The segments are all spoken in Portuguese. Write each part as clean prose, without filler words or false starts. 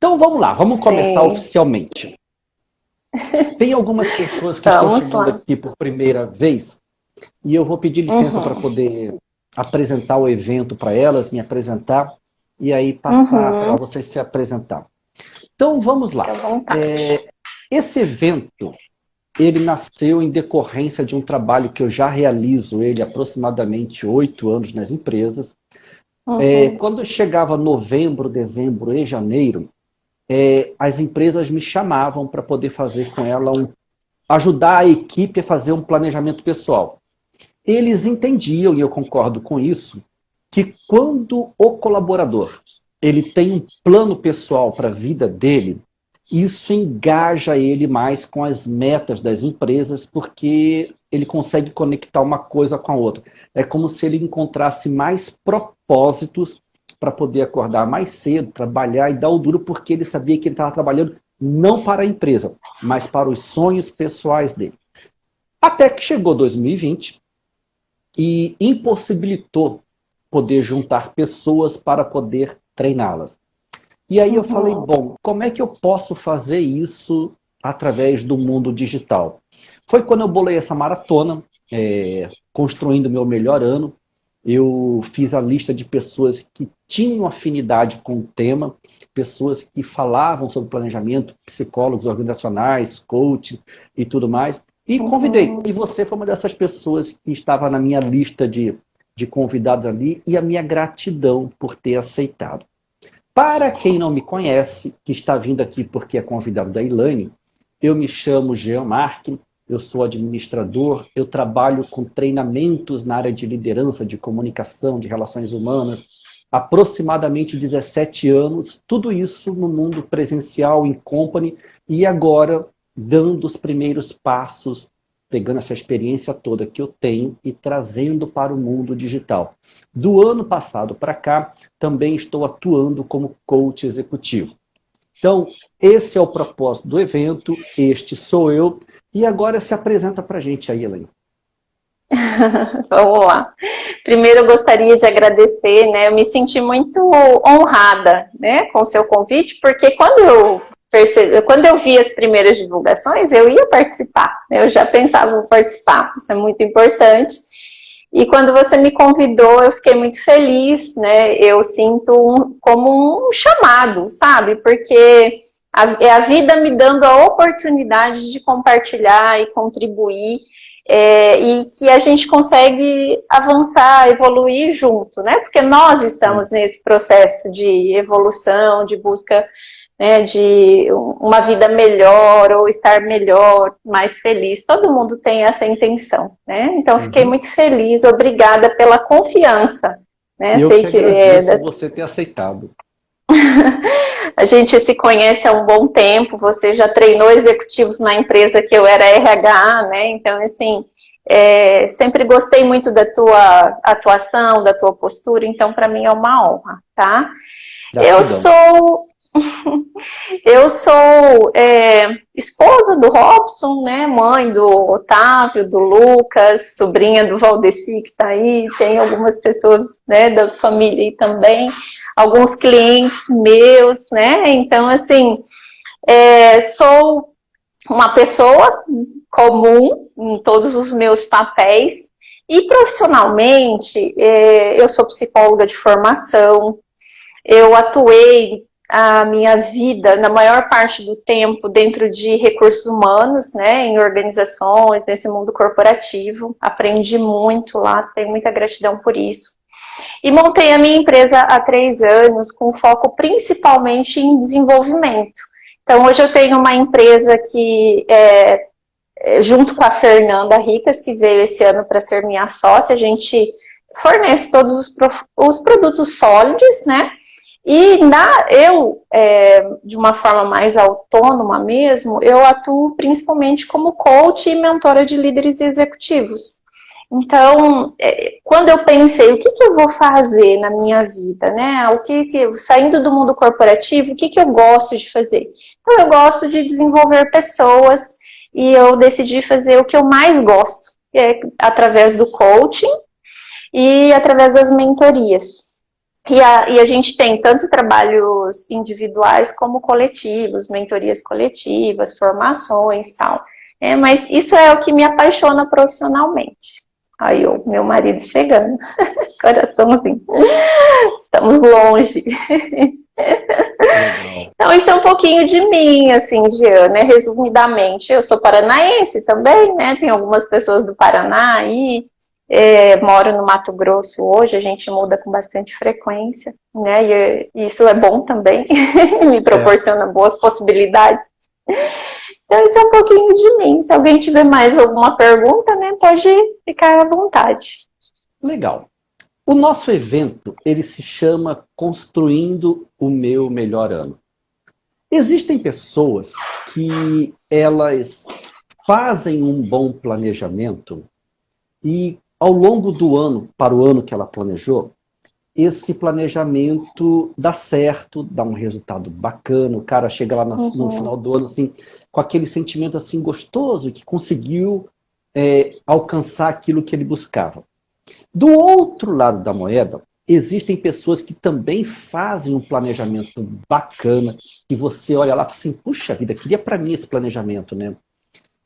Então vamos lá, vamos começar Sim. oficialmente. Tem algumas pessoas que estão chegando aqui por primeira vez e eu vou pedir licença para poder apresentar o evento para elas, me apresentar e aí passar para vocês se apresentar. Então vamos lá. Esse evento, ele nasceu em decorrência de um trabalho que eu já realizo ele há aproximadamente 8 anos nas empresas. Quando chegava novembro, dezembro e janeiro, as empresas me chamavam para poder fazer com ela ajudar a equipe a fazer um planejamento pessoal. Eles entendiam, e eu concordo com isso, que quando o colaborador ele tem um plano pessoal para a vida dele, isso engaja ele mais com as metas das empresas, porque ele consegue conectar uma coisa com a outra. É como se ele encontrasse mais propósitos para poder acordar mais cedo, trabalhar e dar o duro, porque ele sabia que ele estava trabalhando não para a empresa, mas para os sonhos pessoais dele. Até que chegou 2020 e impossibilitou poder juntar pessoas para poder treiná-las. E aí eu falei, bom, como é que eu posso fazer isso através do mundo digital? Foi quando eu bolei essa maratona, construindo meu melhor ano. Eu fiz a lista de pessoas que tinham afinidade com o tema, pessoas que falavam sobre planejamento, psicólogos organizacionais, coach e tudo mais, e convidei. E você foi uma dessas pessoas que estava na minha lista de convidados ali, e a minha gratidão por ter aceitado. Para quem não me conhece, que está vindo aqui porque é convidado da Elaine, eu me chamo Jean Marque, eu sou administrador, eu trabalho com treinamentos na área de liderança, de comunicação, de relações humanas, aproximadamente 17 anos, tudo isso no mundo presencial, em company, e agora dando os primeiros passos, pegando essa experiência toda que eu tenho e trazendo para o mundo digital. Do ano passado para cá, também estou atuando como coach executivo. Então, esse é o propósito do evento, este sou eu, e agora se apresenta para a gente aí, Elaine. Vamos lá. Primeiro eu gostaria de agradecer, né? Eu me senti muito honrada, né, com o seu convite, porque quando eu vi as primeiras divulgações, eu ia participar, né? Eu já pensava em participar, isso é muito importante. E quando você me convidou, eu fiquei muito feliz, né? Eu sinto como um chamado, sabe? Porque é a vida me dando a oportunidade de compartilhar e contribuir, e que a gente consegue avançar, evoluir junto, né? Porque nós estamos nesse processo de evolução, de busca, né, de uma vida melhor, ou estar melhor, mais feliz. Todo mundo tem essa intenção, né? Então, fiquei muito feliz, obrigada pela confiança. Né? Eu que agradeço você ter aceitado. A gente se conhece há um bom tempo, você já treinou executivos na empresa que eu era RH, né? Então, assim, sempre gostei muito da tua atuação, da tua postura, então, para mim é uma honra, tá? Eu sou esposa do Robson, né, mãe do Otávio, do Lucas, sobrinha do Valdeci que está aí, tem algumas pessoas, né, da família aí também, alguns clientes meus, né, então assim, sou uma pessoa comum em todos os meus papéis e profissionalmente eu sou psicóloga de formação, eu atuei a minha vida, na maior parte do tempo, dentro de recursos humanos, né, em organizações, nesse mundo corporativo. Aprendi muito lá, tenho muita gratidão por isso. E montei a minha empresa há 3 anos, com foco principalmente em desenvolvimento. Então, hoje eu tenho uma empresa que, junto com a Fernanda Ricas, que veio esse ano para ser minha sócia, a gente fornece todos os produtos sólidos, né? E de uma forma mais autônoma mesmo, eu atuo principalmente como coach e mentora de líderes executivos. Então, quando eu pensei, o que eu vou fazer na minha vida, né? Saindo do mundo corporativo, o que eu gosto de fazer? Então, eu gosto de desenvolver pessoas e eu decidi fazer o que eu mais gosto, que é através do coaching e através das mentorias. E a gente tem tanto trabalhos individuais como coletivos, mentorias coletivas, formações e tal. Mas isso é o que me apaixona profissionalmente. Aí, meu marido chegando, coraçãozinho, estamos longe. Então, isso é um pouquinho de mim, assim, Jean, né? Resumidamente, eu sou paranaense também, né? Tem algumas pessoas do Paraná aí. Moro no Mato Grosso hoje, a gente muda com bastante frequência, né? E isso é bom também, me proporciona boas possibilidades. Então, isso é um pouquinho de mim. Se alguém tiver mais alguma pergunta, né, pode ficar à vontade. Legal. O nosso evento, ele se chama Construindo o Meu Melhor Ano. Existem pessoas que elas fazem um bom planejamento e ao longo do ano, para o ano que ela planejou, esse planejamento dá certo, dá um resultado bacana, o cara chega lá no final do ano assim, com aquele sentimento assim gostoso, que conseguiu alcançar aquilo que ele buscava. Do outro lado da moeda, existem pessoas que também fazem um planejamento bacana, que você olha lá e fala assim, puxa vida, queria para mim esse planejamento, né?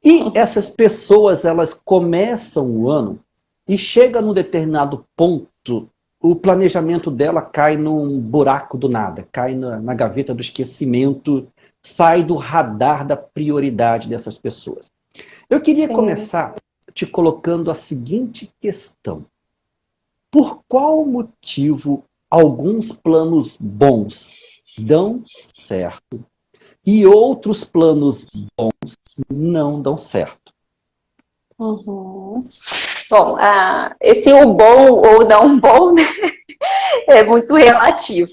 E essas pessoas, elas começam o ano e chega num determinado ponto, o planejamento dela cai num buraco do nada, cai na gaveta do esquecimento, sai do radar da prioridade dessas pessoas. Eu queria começar te colocando a seguinte questão. Por qual motivo alguns planos bons dão certo e outros planos bons não dão certo? Bom, esse o bom ou não bom, né, é muito relativo.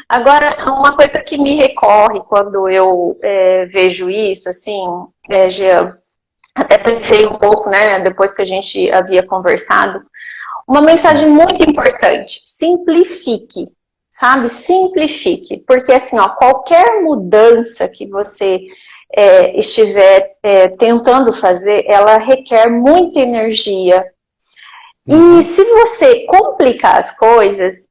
Agora, uma coisa que me recorre quando eu vejo isso, assim, Jean, até pensei um pouco, né, depois que a gente havia conversado, uma mensagem muito importante: simplifique, sabe? Simplifique, porque assim, ó, qualquer mudança que você estiver tentando fazer, ela requer muita energia. E se você complicar as coisas,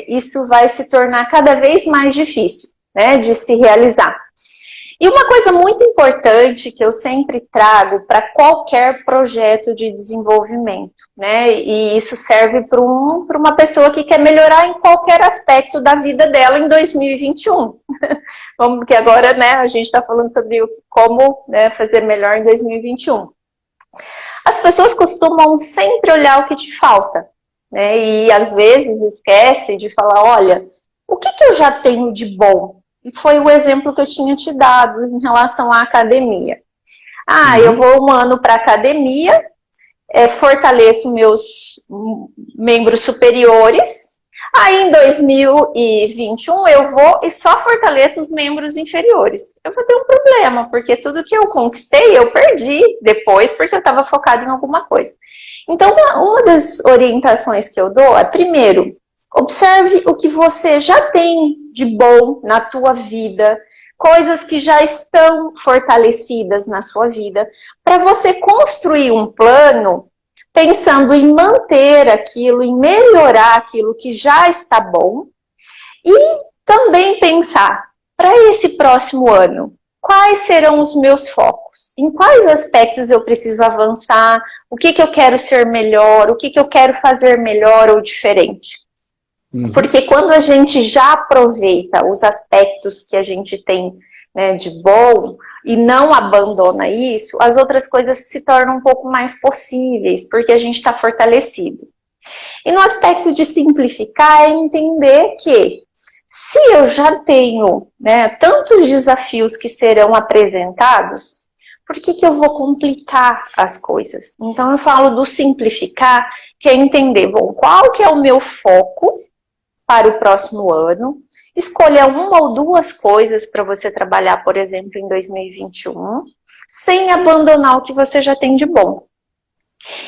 isso vai se tornar cada vez mais difícil, né, de se realizar. E uma coisa muito importante que eu sempre trago para qualquer projeto de desenvolvimento, né? E isso serve para uma pessoa que quer melhorar em qualquer aspecto da vida dela em 2021. Porque agora, né, a gente está falando sobre como, né, fazer melhor em 2021. As pessoas costumam sempre olhar o que te falta, né? E às vezes esquece de falar, olha, o que eu já tenho de bom? E foi o exemplo que eu tinha te dado em relação à academia. Eu vou um ano para a academia, fortaleço meus membros superiores, aí em 2021 eu vou e só fortaleço os membros inferiores. Eu vou ter um problema, porque tudo que eu conquistei eu perdi depois, porque eu estava focada em alguma coisa. Então, uma das orientações que eu dou é, primeiro, observe o que você já tem de bom na tua vida, coisas que já estão fortalecidas na sua vida, para você construir um plano pensando em manter aquilo, em melhorar aquilo que já está bom, e também pensar, para esse próximo ano, quais serão os meus focos? Em quais aspectos eu preciso avançar? O que eu quero ser melhor? O que eu quero fazer melhor ou diferente? Porque quando a gente já aproveita os aspectos que a gente tem, né, de bom e não abandona isso, as outras coisas se tornam um pouco mais possíveis, porque a gente está fortalecido. E no aspecto de simplificar é entender que se eu já tenho, né, tantos desafios que serão apresentados, por que eu vou complicar as coisas? Então eu falo do simplificar, que é entender, bom, qual que é o meu foco para o próximo ano, escolha uma ou duas coisas para você trabalhar, por exemplo, em 2021, sem abandonar o que você já tem de bom.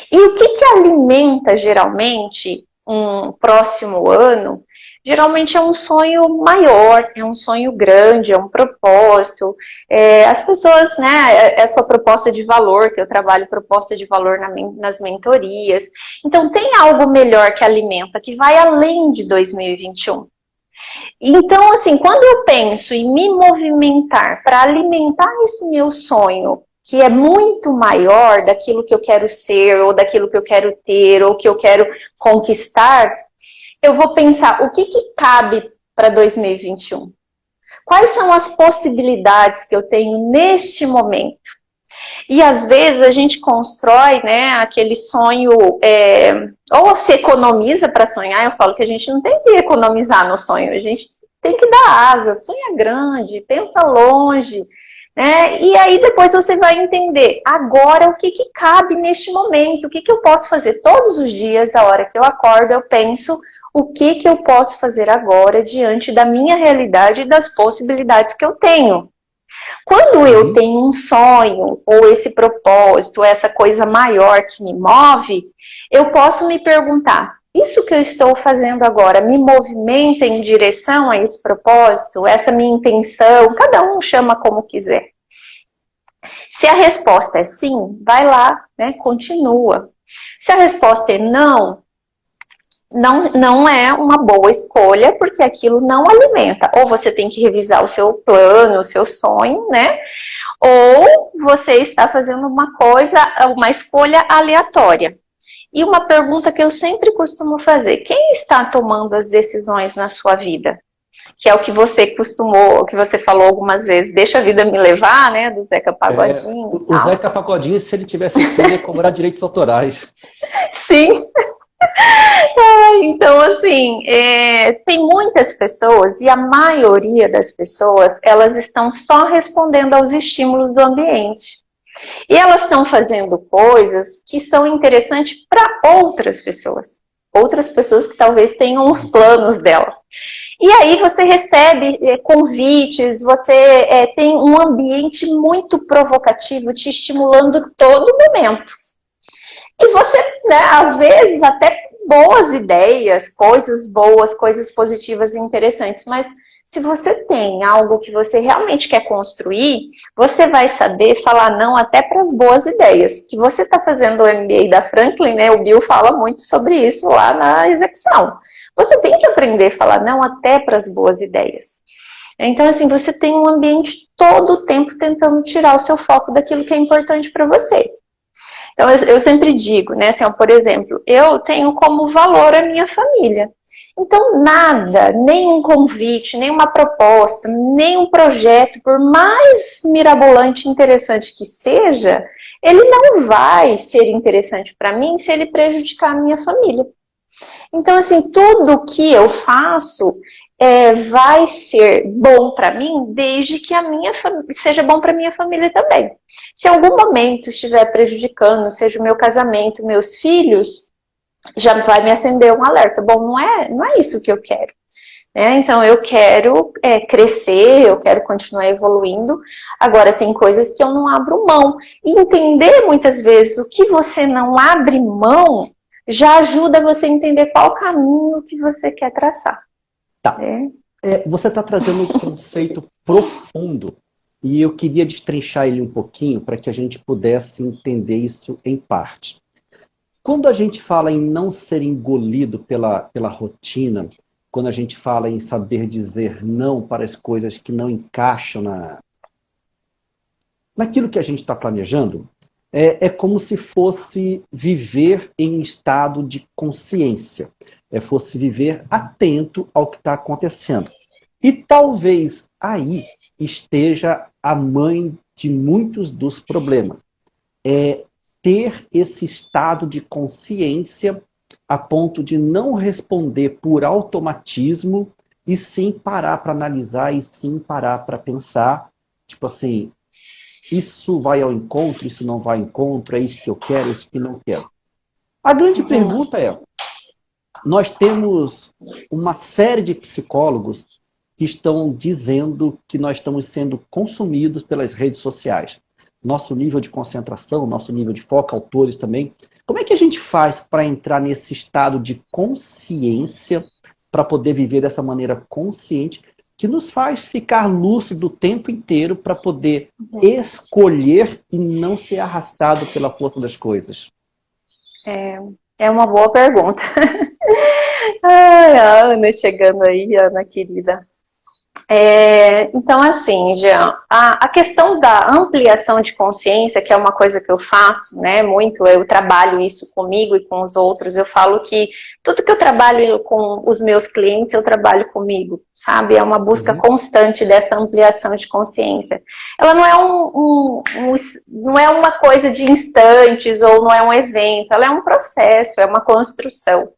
E o que alimenta, geralmente, um próximo ano geralmente é um sonho maior, é um sonho grande, é um propósito. As pessoas, né, é a sua proposta de valor, que eu trabalho proposta de valor nas mentorias. Então, tem algo melhor que alimenta, que vai além de 2021. Então, assim, quando eu penso em me movimentar para alimentar esse meu sonho, que é muito maior daquilo que eu quero ser, ou daquilo que eu quero ter, ou que eu quero conquistar, eu vou pensar, o que cabe para 2021? Quais são as possibilidades que eu tenho neste momento? E às vezes a gente constrói, né, aquele sonho, ou se economiza para sonhar. Eu falo que a gente não tem que economizar no sonho, a gente tem que dar asa, sonha grande, pensa longe, né? E aí depois você vai entender, agora o que cabe neste momento, o que eu posso fazer todos os dias, a hora que eu acordo, eu penso o que eu posso fazer agora diante da minha realidade e das possibilidades que eu tenho. Quando eu tenho um sonho, ou esse propósito, essa coisa maior que me move, eu posso me perguntar, isso que eu estou fazendo agora me movimenta em direção a esse propósito, essa minha intenção? Cada um chama como quiser. Se a resposta é sim, vai lá, né, continua. Se a resposta é não é uma boa escolha, porque aquilo não alimenta. Ou você tem que revisar o seu plano, o seu sonho, né? Ou você está fazendo uma escolha aleatória. E uma pergunta que eu sempre costumo fazer, quem está tomando as decisões na sua vida? Que é o que você que você falou algumas vezes, deixa a vida me levar, né, do Zeca Pagodinho. O Zeca Pagodinho, se ele tivesse escolha, ia cobrar direitos autorais. Sim. Então, assim, tem muitas pessoas, e a maioria das pessoas, elas estão só respondendo aos estímulos do ambiente. E elas estão fazendo coisas que são interessantes para outras pessoas que talvez tenham os planos dela. E aí você recebe convites, você tem um ambiente muito provocativo te estimulando todo momento. E você, né, às vezes, até boas ideias, coisas boas, coisas positivas e interessantes, mas se você tem algo que você realmente quer construir, você vai saber falar não até para as boas ideias. Que você está fazendo o MBA da Franklin, né? O Bill fala muito sobre isso lá na execução. Você tem que aprender a falar não até para as boas ideias. Então, assim, você tem um ambiente todo o tempo tentando tirar o seu foco daquilo que é importante para você. Então, eu sempre digo, né, assim, por exemplo, eu tenho como valor a minha família. Então, nada, nenhum convite, nenhuma proposta, nenhum projeto, por mais mirabolante e interessante que seja, ele não vai ser interessante para mim se ele prejudicar a minha família. Então, assim, tudo que eu faço vai ser bom para mim, desde que seja bom para minha família também. Se em algum momento estiver prejudicando, seja o meu casamento, meus filhos, já vai me acender um alerta. Bom, não é isso que eu quero. Então, eu quero crescer, eu quero continuar evoluindo. Agora, tem coisas que eu não abro mão. E entender, muitas vezes, o que você não abre mão, já ajuda você a entender qual caminho que você quer traçar. Tá. Você está trazendo um conceito profundo e eu queria destrinchar ele um pouquinho para que a gente pudesse entender isso em parte. Quando a gente fala em não ser engolido pela rotina, quando a gente fala em saber dizer não para as coisas que não encaixam naquilo que a gente está planejando, é como se fosse viver em estado de consciência. Fosse viver atento ao que está acontecendo. E talvez aí esteja a mãe de muitos dos problemas. Ter esse estado de consciência a ponto de não responder por automatismo e sim parar para analisar e sim parar para pensar, tipo assim, isso vai ao encontro, isso não vai ao encontro, é isso que eu quero, é isso que não quero. A grande pergunta é, nós temos uma série de psicólogos que estão dizendo que nós estamos sendo consumidos pelas redes sociais. Nosso nível de concentração, nosso nível de foco, autores também. Como é que a gente faz para entrar nesse estado de consciência para poder viver dessa maneira consciente, que nos faz ficar lúcido o tempo inteiro para poder escolher e não ser arrastado pela força das coisas? É uma boa pergunta. Ai, a Ana chegando aí, Ana querida. Então, assim, Jean, a questão da ampliação de consciência, que é uma coisa que eu faço, né, muito, eu trabalho isso comigo e com os outros, eu falo que tudo que eu trabalho com os meus clientes, eu trabalho comigo, sabe? É uma busca constante dessa ampliação de consciência. Ela não é não é uma coisa de instantes, ou não é um evento, ela é um processo, é uma construção.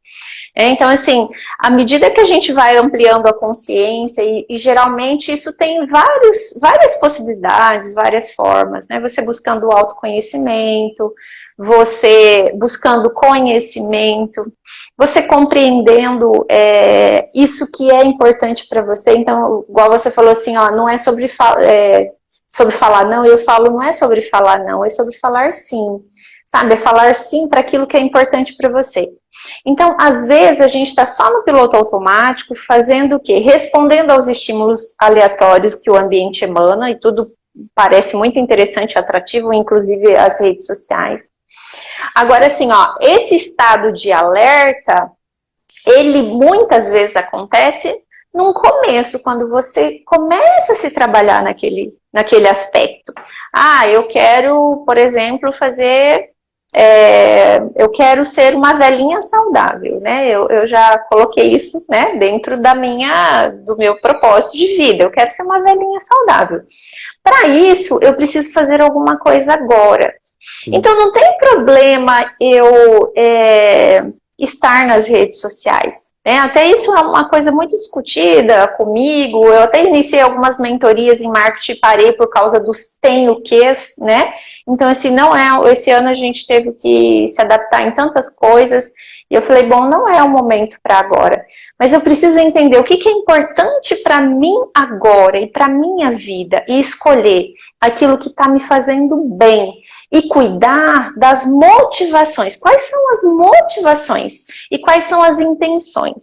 Então, assim, à medida que a gente vai ampliando a consciência, e geralmente isso tem várias possibilidades, várias formas, né? Você buscando o autoconhecimento, você buscando conhecimento, você compreendendo isso que é importante para você. Então, igual você falou assim, ó, não é sobre falar não, eu falo, não é sobre falar não, é sobre falar sim. Sabe, é falar sim para aquilo que é importante para você. Então, às vezes, a gente está só no piloto automático, fazendo o quê? Respondendo aos estímulos aleatórios que o ambiente emana, e tudo parece muito interessante e atrativo, inclusive as redes sociais. Agora, assim, ó, esse estado de alerta, ele muitas vezes acontece num começo, quando você começa a se trabalhar naquele aspecto. Eu quero, por exemplo, eu quero ser uma velhinha saudável, né? Eu já coloquei isso, né, dentro do meu propósito de vida. Eu quero ser uma velhinha saudável. Para isso, eu preciso fazer alguma coisa agora. Sim. Então, não tem problema eu estar nas redes sociais. Até isso é uma coisa muito discutida comigo. Eu até iniciei algumas mentorias em marketing e parei por causa dos tem o quês, né? Então, assim, esse ano a gente teve que se adaptar em tantas coisas. E eu falei, bom, não é o momento para agora. Mas eu preciso entender o que é importante para mim agora e para minha vida. E escolher aquilo que está me fazendo bem. E cuidar das motivações. Quais são as motivações? E quais são as intenções?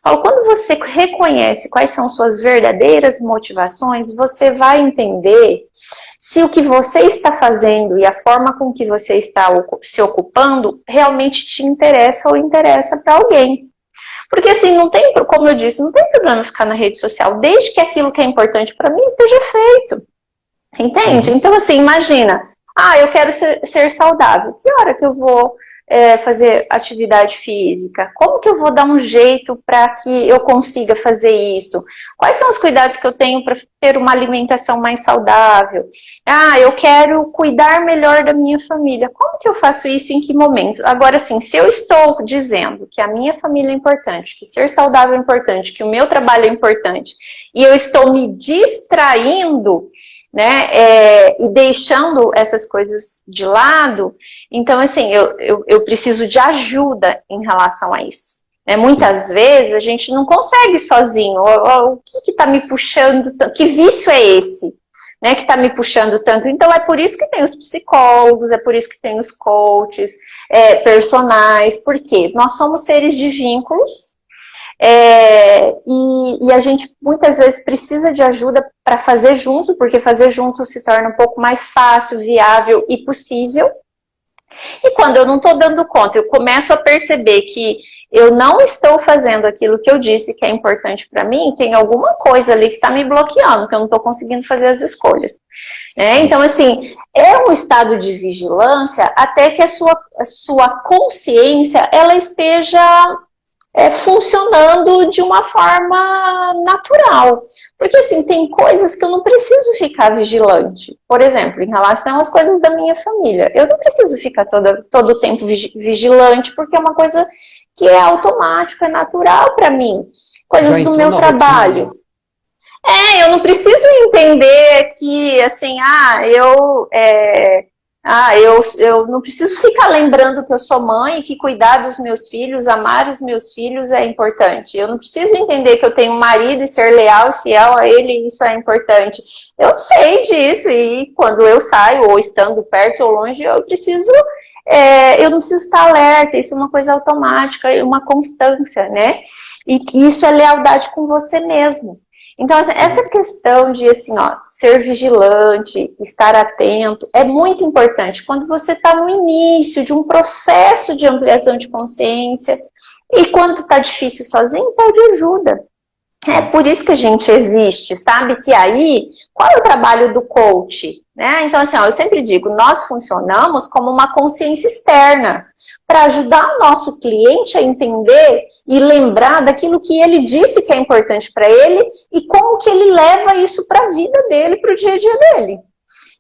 Quando você reconhece quais são suas verdadeiras motivações, você vai entender se o que você está fazendo e a forma com que você está se ocupando realmente te interessa ou interessa para alguém. Porque assim, não tem, como eu disse, não tem problema ficar na rede social, desde que aquilo que é importante para mim esteja feito. Entende? Então assim, imagina, eu quero ser saudável. Que hora que eu vou fazer atividade física? Como que eu vou dar um jeito para que eu consiga fazer isso? Quais são os cuidados que eu tenho para ter uma alimentação mais saudável? Eu quero cuidar melhor da minha família. Como que eu faço isso e em que momento? Agora, assim, se eu estou dizendo que a minha família é importante, que ser saudável é importante, que o meu trabalho é importante, e eu estou me distraindo, né, e deixando essas coisas de lado, então, assim, eu preciso de ajuda em relação a isso. Muitas vezes a gente não consegue sozinho. O que está me puxando tanto? Que vício é esse, né, que está me puxando tanto? Então, é por isso que tem os psicólogos, é por isso que tem os coaches personais, porque nós somos seres de vínculos. E a gente muitas vezes precisa de ajuda para fazer junto, porque fazer junto se torna um pouco mais fácil, viável e possível. E quando eu não estou dando conta, eu começo a perceber que eu não estou fazendo aquilo que eu disse que é importante para mim, tem alguma coisa ali que está me bloqueando, que eu não estou conseguindo fazer as escolhas. Então, assim, é um estado de vigilância até que a sua consciência ela esteja funcionando de uma forma natural. Porque, assim, tem coisas que eu não preciso ficar vigilante. Por exemplo, em relação às coisas da minha família. Eu não preciso ficar todo o tempo vigilante, porque é uma coisa que é automática, é natural para mim. Coisas do meu trabalho. Eu não preciso entender que, assim, eu não preciso ficar lembrando que eu sou mãe e que cuidar dos meus filhos, amar os meus filhos é importante. Eu não preciso entender que eu tenho um marido e ser leal e fiel a ele, isso é importante. Eu sei disso e quando eu saio, ou estando perto ou longe, eu preciso eu não preciso estar alerta, isso é uma coisa automática, é uma constância, né? E isso é lealdade com você mesmo. Então, essa questão de, assim, ó, ser vigilante, estar atento, é muito importante quando você está no início de um processo de ampliação de consciência e quando está difícil sozinho, pede ajuda. É por isso que a gente existe, sabe? Que aí, qual é o trabalho do coach? Né? Então, assim, ó, eu sempre digo, nós funcionamos como uma consciência externa para ajudar o nosso cliente a entender e lembrar daquilo que ele disse que é importante para ele e como que ele leva isso para a vida dele, para o dia a dia dele.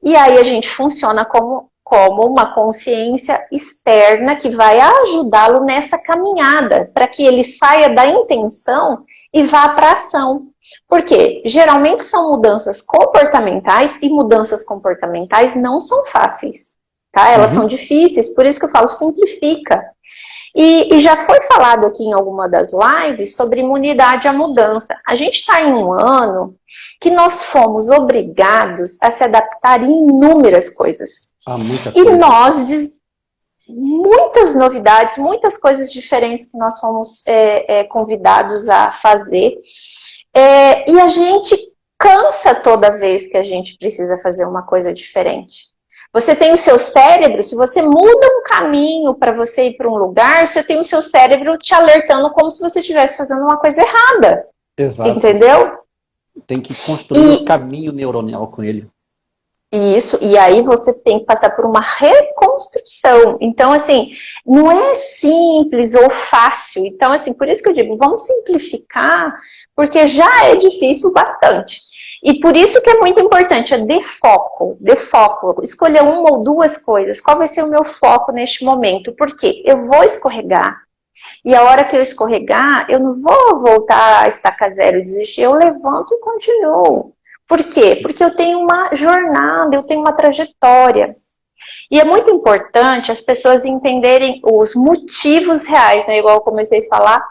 E aí a gente funciona como uma consciência externa que vai ajudá-lo nessa caminhada, para que ele saia da intenção e vá para a ação. Porque geralmente são mudanças comportamentais e mudanças comportamentais não são fáceis, tá? Elas são difíceis, por isso que eu falo, simplifica. E já foi falado aqui em alguma das lives sobre imunidade à mudança. A gente está em um ano que nós fomos obrigados a se adaptar em inúmeras coisas. Muita coisa. E nós, muitas novidades, muitas coisas diferentes que nós fomos convidados a fazer. E a gente cansa toda vez que a gente precisa fazer uma coisa diferente. Você tem o seu cérebro, se você muda um caminho para você ir para um lugar, você tem o seu cérebro te alertando como se você estivesse fazendo uma coisa errada. Exato. Entendeu? Tem que construir um caminho neuronal com ele. Isso, e aí você tem que passar por uma reconstrução. Então, assim, não é simples ou fácil. Então, assim, por isso que eu digo, vamos simplificar, porque já é difícil bastante. E por isso que é muito importante, dê foco, escolher uma ou duas coisas. Qual vai ser o meu foco neste momento? Porque eu vou escorregar. E a hora que eu escorregar, eu não vou voltar a estaca zero e desistir, eu levanto e continuo. Por quê? Porque eu tenho uma jornada, eu tenho uma trajetória. E é muito importante as pessoas entenderem os motivos reais, né? Igual eu comecei a falar.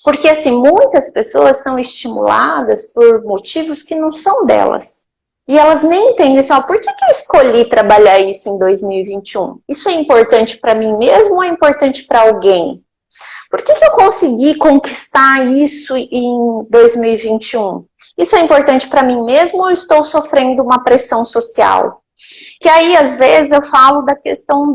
Porque, assim, muitas pessoas são estimuladas por motivos que não são delas. E elas nem entendem assim, ó, por que eu escolhi trabalhar isso em 2021? Isso é importante para mim mesmo ou é importante para alguém? Por que eu consegui conquistar isso em 2021? Isso é importante para mim mesmo ou estou sofrendo uma pressão social? Que aí, às vezes, eu falo da questão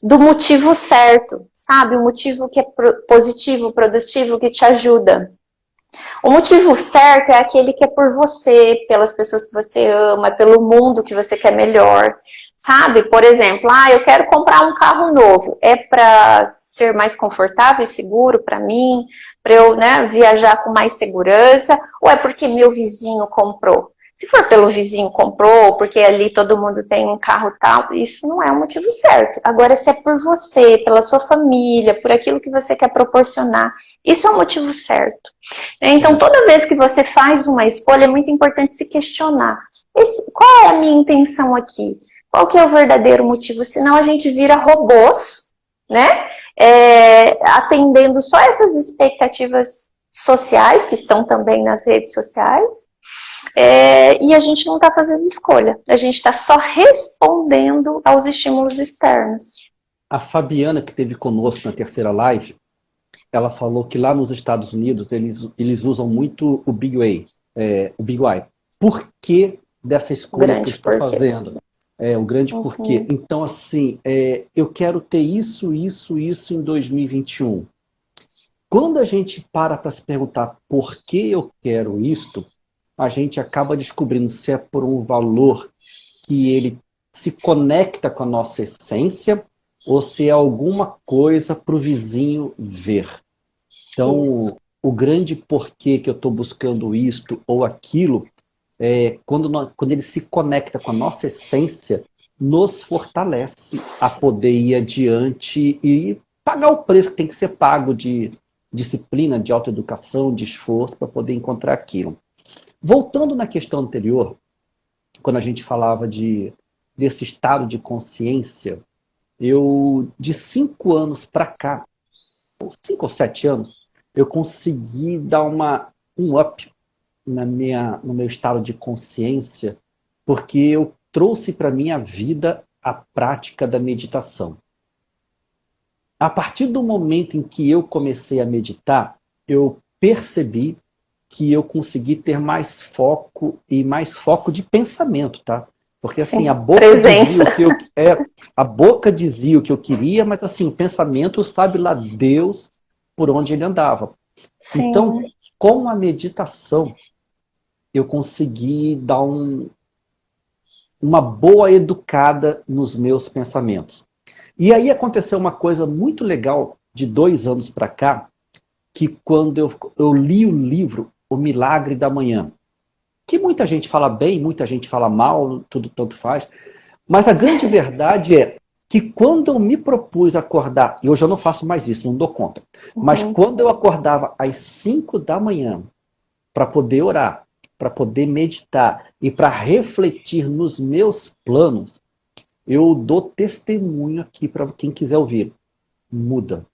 do motivo certo, sabe? O motivo que é positivo, produtivo, que te ajuda. O motivo certo é aquele que é por você, pelas pessoas que você ama, pelo mundo que você quer melhor. Sabe? Por exemplo, eu quero comprar um carro novo. É para ser mais confortável e seguro para mim? Para eu, né, viajar com mais segurança? Ou é porque meu vizinho comprou? Se for pelo vizinho comprou, porque ali todo mundo tem um carro tal, isso não é o motivo certo. Agora, se é por você, pela sua família, por aquilo que você quer proporcionar, isso é o motivo certo. Então, toda vez que você faz uma escolha, é muito importante se questionar. Qual é a minha intenção aqui? Qual que é o verdadeiro motivo? Senão a gente vira robôs, né? Atendendo só essas expectativas sociais, que estão também nas redes sociais, e a gente não está fazendo escolha. A gente está só respondendo aos estímulos externos. A Fabiana, que esteve conosco na terceira live, ela falou que lá nos Estados Unidos eles usam muito o Big Why. O Big Why. Por que dessa escolha que eu estou fazendo? O grande porquê. Então, assim, eu quero ter isso em 2021. Quando a gente para se perguntar por que eu quero isto, a gente acaba descobrindo se é por um valor que ele se conecta com a nossa essência ou se é alguma coisa para o vizinho ver. Então, o grande porquê que eu estou buscando isto ou aquilo, quando ele se conecta com a nossa essência, nos fortalece a poder ir adiante e pagar o preço que tem que ser pago de disciplina, de autoeducação, de esforço para poder encontrar aquilo. Voltando na questão anterior, quando a gente falava desse estado de consciência, de 5 anos para cá, 5 ou 7 anos, eu consegui dar um up no meu estado de consciência, porque eu trouxe para minha vida a prática da meditação. A partir do momento em que eu comecei a meditar, eu percebi que eu consegui ter mais foco e mais foco de pensamento, tá? Porque assim, a boca dizia o que eu queria, mas assim, o pensamento, sabe lá Deus por onde ele andava. Sim. Então, com a meditação, eu consegui dar uma boa educada nos meus pensamentos. E aí aconteceu uma coisa muito legal de 2 anos para cá, que quando eu li o livro O Milagre da Manhã, que muita gente fala bem, muita gente fala mal, tudo tanto faz, mas a grande verdade é que quando eu me propus acordar, e hoje eu não faço mais isso, não dou conta, mas quando eu acordava às 5 da manhã para poder orar, para poder meditar e para refletir nos meus planos, eu dou testemunho aqui para quem quiser ouvir. Muda.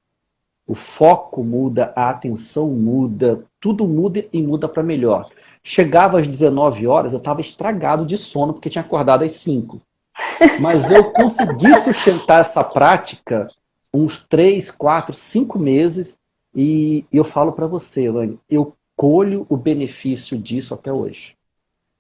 O foco muda, a atenção muda, tudo muda e muda para melhor. Chegava às 19 horas, eu estava estragado de sono porque tinha acordado às 5. Mas eu consegui sustentar essa prática uns 3, 4, 5 meses e eu falo para você, Elaine, eu colho o benefício disso até hoje.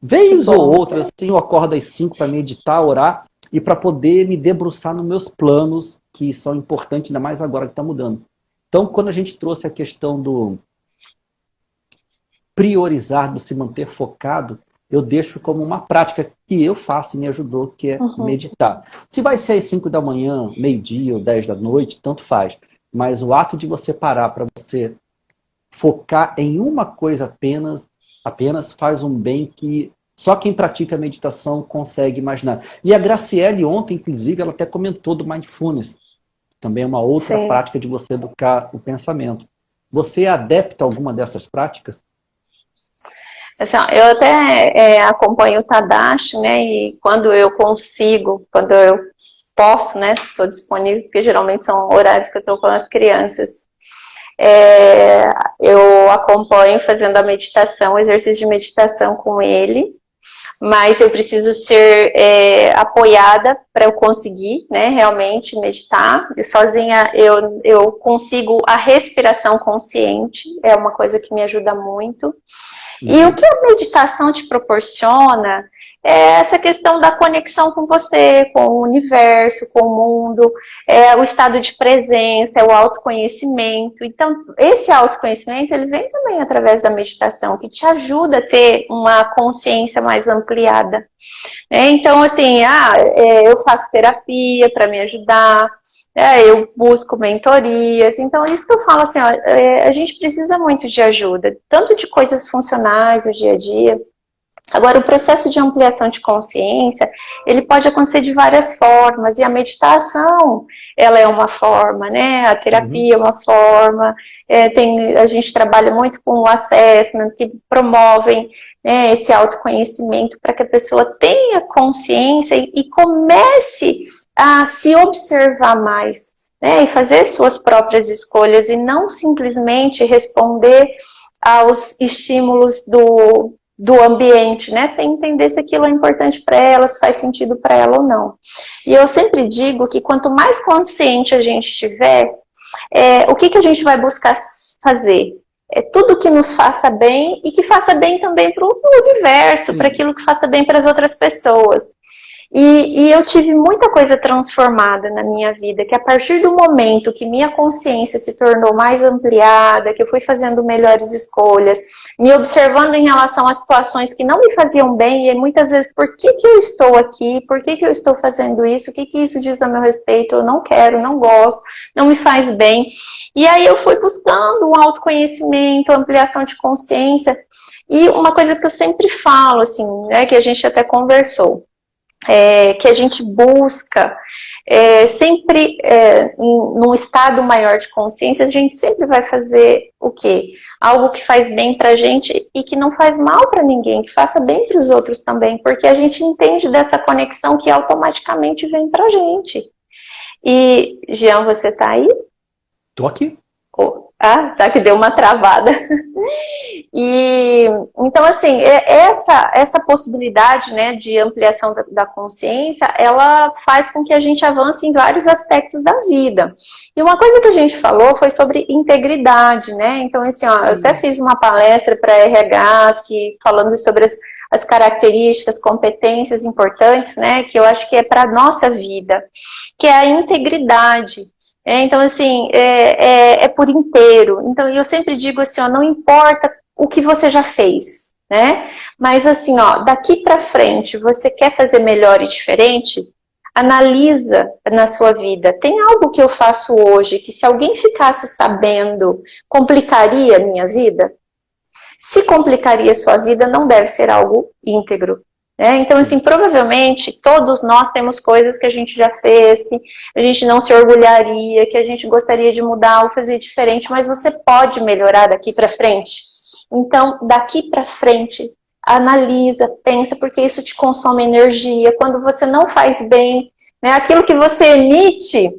Vez ou outra, assim, eu acordo às 5 para meditar, orar e para poder me debruçar nos meus planos, que são importantes, ainda mais agora que está mudando. Então, quando a gente trouxe a questão do priorizar, do se manter focado, eu deixo como uma prática que eu faço e me ajudou, que é meditar. Se vai ser às 5 da manhã, meio-dia ou 10 da noite, tanto faz. Mas o ato de você parar para você focar em uma coisa apenas faz um bem que só quem pratica a meditação consegue imaginar. E a Graciele ontem, inclusive, ela até comentou do Mindfulness. Também é uma outra prática de você educar o pensamento. Você é adepta a alguma dessas práticas? Assim, eu até acompanho o Tadashi, né, e quando eu consigo, quando eu posso, né, estou disponível, porque geralmente são horários que eu estou com as crianças, eu acompanho fazendo a meditação, o exercício de meditação com ele, mas eu preciso ser apoiada para eu conseguir, né, realmente meditar. Sozinha eu consigo a respiração consciente, é uma coisa que me ajuda muito. E o que a meditação te proporciona é essa questão da conexão com você, com o universo, com o mundo, o estado de presença, o autoconhecimento. Então, esse autoconhecimento, ele vem também através da meditação, que te ajuda a ter uma consciência mais ampliada. Então, assim, eu faço terapia para me ajudar, eu busco mentorias, então isso que eu falo assim, a gente precisa muito de ajuda, tanto de coisas funcionais do dia a dia. Agora, o processo de ampliação de consciência, ele pode acontecer de várias formas, e a meditação, ela é uma forma, né? A terapia é uma forma, a gente trabalha muito com o assessment, que promovem, né, esse autoconhecimento para que a pessoa tenha consciência e comece a se observar mais, né, e fazer suas próprias escolhas e não simplesmente responder aos estímulos do ambiente, né, sem entender se aquilo é importante para ela, se faz sentido para ela ou não. E eu sempre digo que quanto mais consciente a gente estiver, o que a gente vai buscar fazer? Tudo que nos faça bem e que faça bem também para o universo, para aquilo que faça bem para as outras pessoas. E eu tive muita coisa transformada na minha vida, que a partir do momento que minha consciência se tornou mais ampliada, que eu fui fazendo melhores escolhas, me observando em relação a situações que não me faziam bem, e muitas vezes, por que eu estou aqui? Por que eu estou fazendo isso? O que isso diz a meu respeito? Eu não quero, não gosto, não me faz bem. E aí eu fui buscando um autoconhecimento, ampliação de consciência, e uma coisa que eu sempre falo, assim, né, que a gente até conversou, que a gente busca sempre num estado maior de consciência, a gente sempre vai fazer o quê? Algo que faz bem pra gente e que não faz mal pra ninguém, que faça bem pros outros também, porque a gente entende dessa conexão que automaticamente vem pra gente. E, Jean, você tá aí? Tô aqui. Tá que deu uma travada. E então, assim, essa possibilidade, né, de ampliação da consciência, ela faz com que a gente avance em vários aspectos da vida. E uma coisa que a gente falou foi sobre integridade, né? Então, assim, ó, eu até fiz uma palestra para RHs falando sobre as características, competências importantes, né, que eu acho que é para a nossa vida, que é a integridade. Então, assim, é por inteiro. Então, eu sempre digo assim, ó, não importa o que você já fez, né? Mas, assim, ó, daqui para frente, você quer fazer melhor e diferente? Analisa na sua vida. Tem algo que eu faço hoje que, se alguém ficasse sabendo, complicaria a minha vida? Se complicaria a sua vida, não deve ser algo íntegro. Então, assim, provavelmente todos nós temos coisas que a gente já fez, que a gente não se orgulharia, que a gente gostaria de mudar ou fazer diferente, mas você pode melhorar daqui para frente. Então, daqui para frente, analisa, pensa, porque isso te consome energia. Quando você não faz bem, né, aquilo que você emite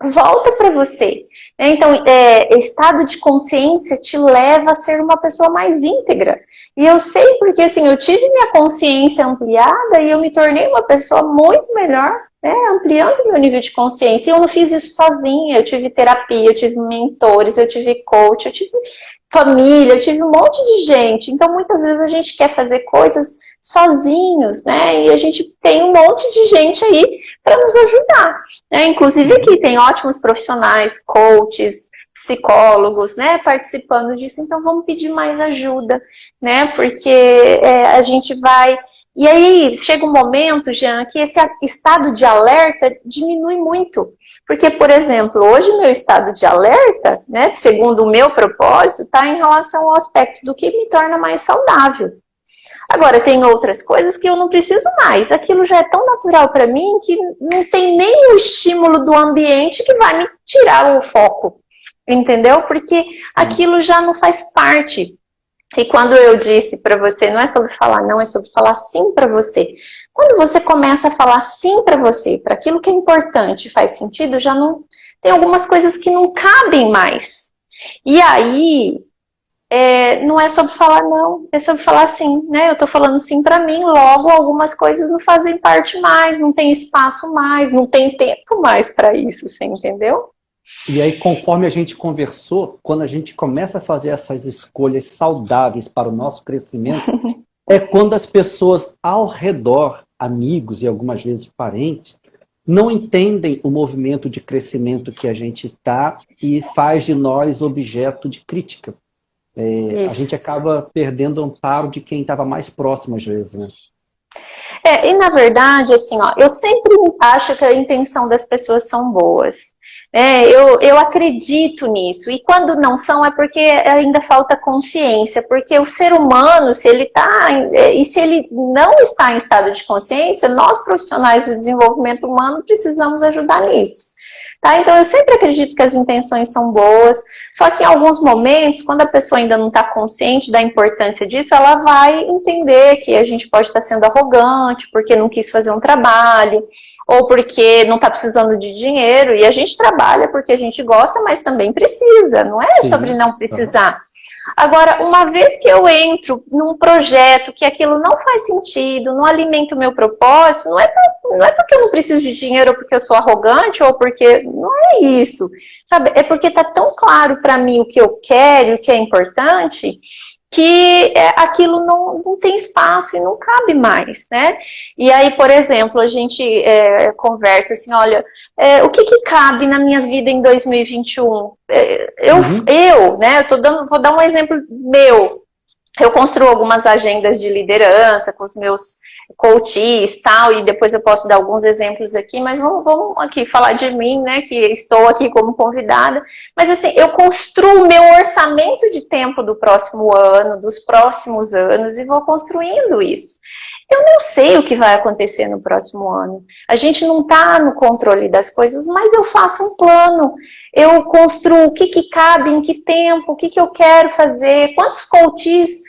volta para você. Então, estado de consciência te leva a ser uma pessoa mais íntegra. E eu sei porque, assim, eu tive minha consciência ampliada e eu me tornei uma pessoa muito melhor, né, ampliando meu nível de consciência. E eu não fiz isso sozinha, eu tive terapia, eu tive mentores, eu tive coach, eu tive família, eu tive um monte de gente. Então, muitas vezes a gente quer fazer coisas sozinhos, né? E a gente tem um monte de gente aí para nos ajudar, né? Inclusive aqui tem ótimos profissionais, coaches, psicólogos, né, participando disso. Então vamos pedir mais ajuda, né? Porque a gente vai... E aí chega um momento, Jean, que esse estado de alerta diminui muito. Porque, por exemplo, hoje meu estado de alerta, né, segundo o meu propósito, está em relação ao aspecto do que me torna mais saudável. Agora, tem outras coisas que eu não preciso mais. Aquilo já é tão natural para mim que não tem nem o estímulo do ambiente que vai me tirar o foco. Entendeu? Porque aquilo já não faz parte. E quando eu disse para você, não é sobre falar não, é sobre falar sim para você. Quando você começa a falar sim para você, para aquilo que é importante, faz sentido, já não... Tem algumas coisas que não cabem mais. E aí... não é sobre falar não, é sobre falar sim, né? Eu tô falando sim para mim, logo algumas coisas não fazem parte mais, não tem espaço mais, não tem tempo mais para isso, você entendeu? E aí, conforme a gente conversou, quando a gente começa a fazer essas escolhas saudáveis para o nosso crescimento, é quando as pessoas ao redor, amigos e algumas vezes parentes, não entendem o movimento de crescimento que a gente está e faz de nós objeto de crítica. A gente acaba perdendo o amparo de quem estava mais próximo às vezes, né? E na verdade, assim, ó, eu sempre acho que a intenção das pessoas são boas. Eu acredito nisso. E quando não são, é porque ainda falta consciência. Porque o ser humano, se ele não está em estado de consciência, nós profissionais do desenvolvimento humano precisamos ajudar nisso. Tá? Então, eu sempre acredito que as intenções são boas, só que em alguns momentos, quando a pessoa ainda não está consciente da importância disso, ela vai entender que a gente pode estar sendo arrogante, porque não quis fazer um trabalho, ou porque não está precisando de dinheiro, e a gente trabalha porque a gente gosta, mas também precisa, não é sobre não precisar. Agora, uma vez que eu entro num projeto que aquilo não faz sentido, não alimenta o meu propósito, não é porque eu não preciso de dinheiro, ou porque eu sou arrogante, ou porque... Não é isso, sabe? É porque está tão claro para mim o que eu quero, o que é importante, que aquilo não tem espaço e não cabe mais, né? E aí, por exemplo, a gente conversa assim, olha, o que cabe na minha vida em 2021? Né, vou dar um exemplo meu. Eu construo algumas agendas de liderança com os meus coaches e tal, e depois eu posso dar alguns exemplos aqui, mas vamos aqui falar de mim, né, que estou aqui como convidada. Mas assim, eu construo o meu orçamento de tempo do próximo ano, dos próximos anos, e vou construindo isso. Eu não sei o que vai acontecer no próximo ano. A gente não está no controle das coisas, mas eu faço um plano. Eu construo o que cabe, em que tempo, o que eu quero fazer, quantos coaches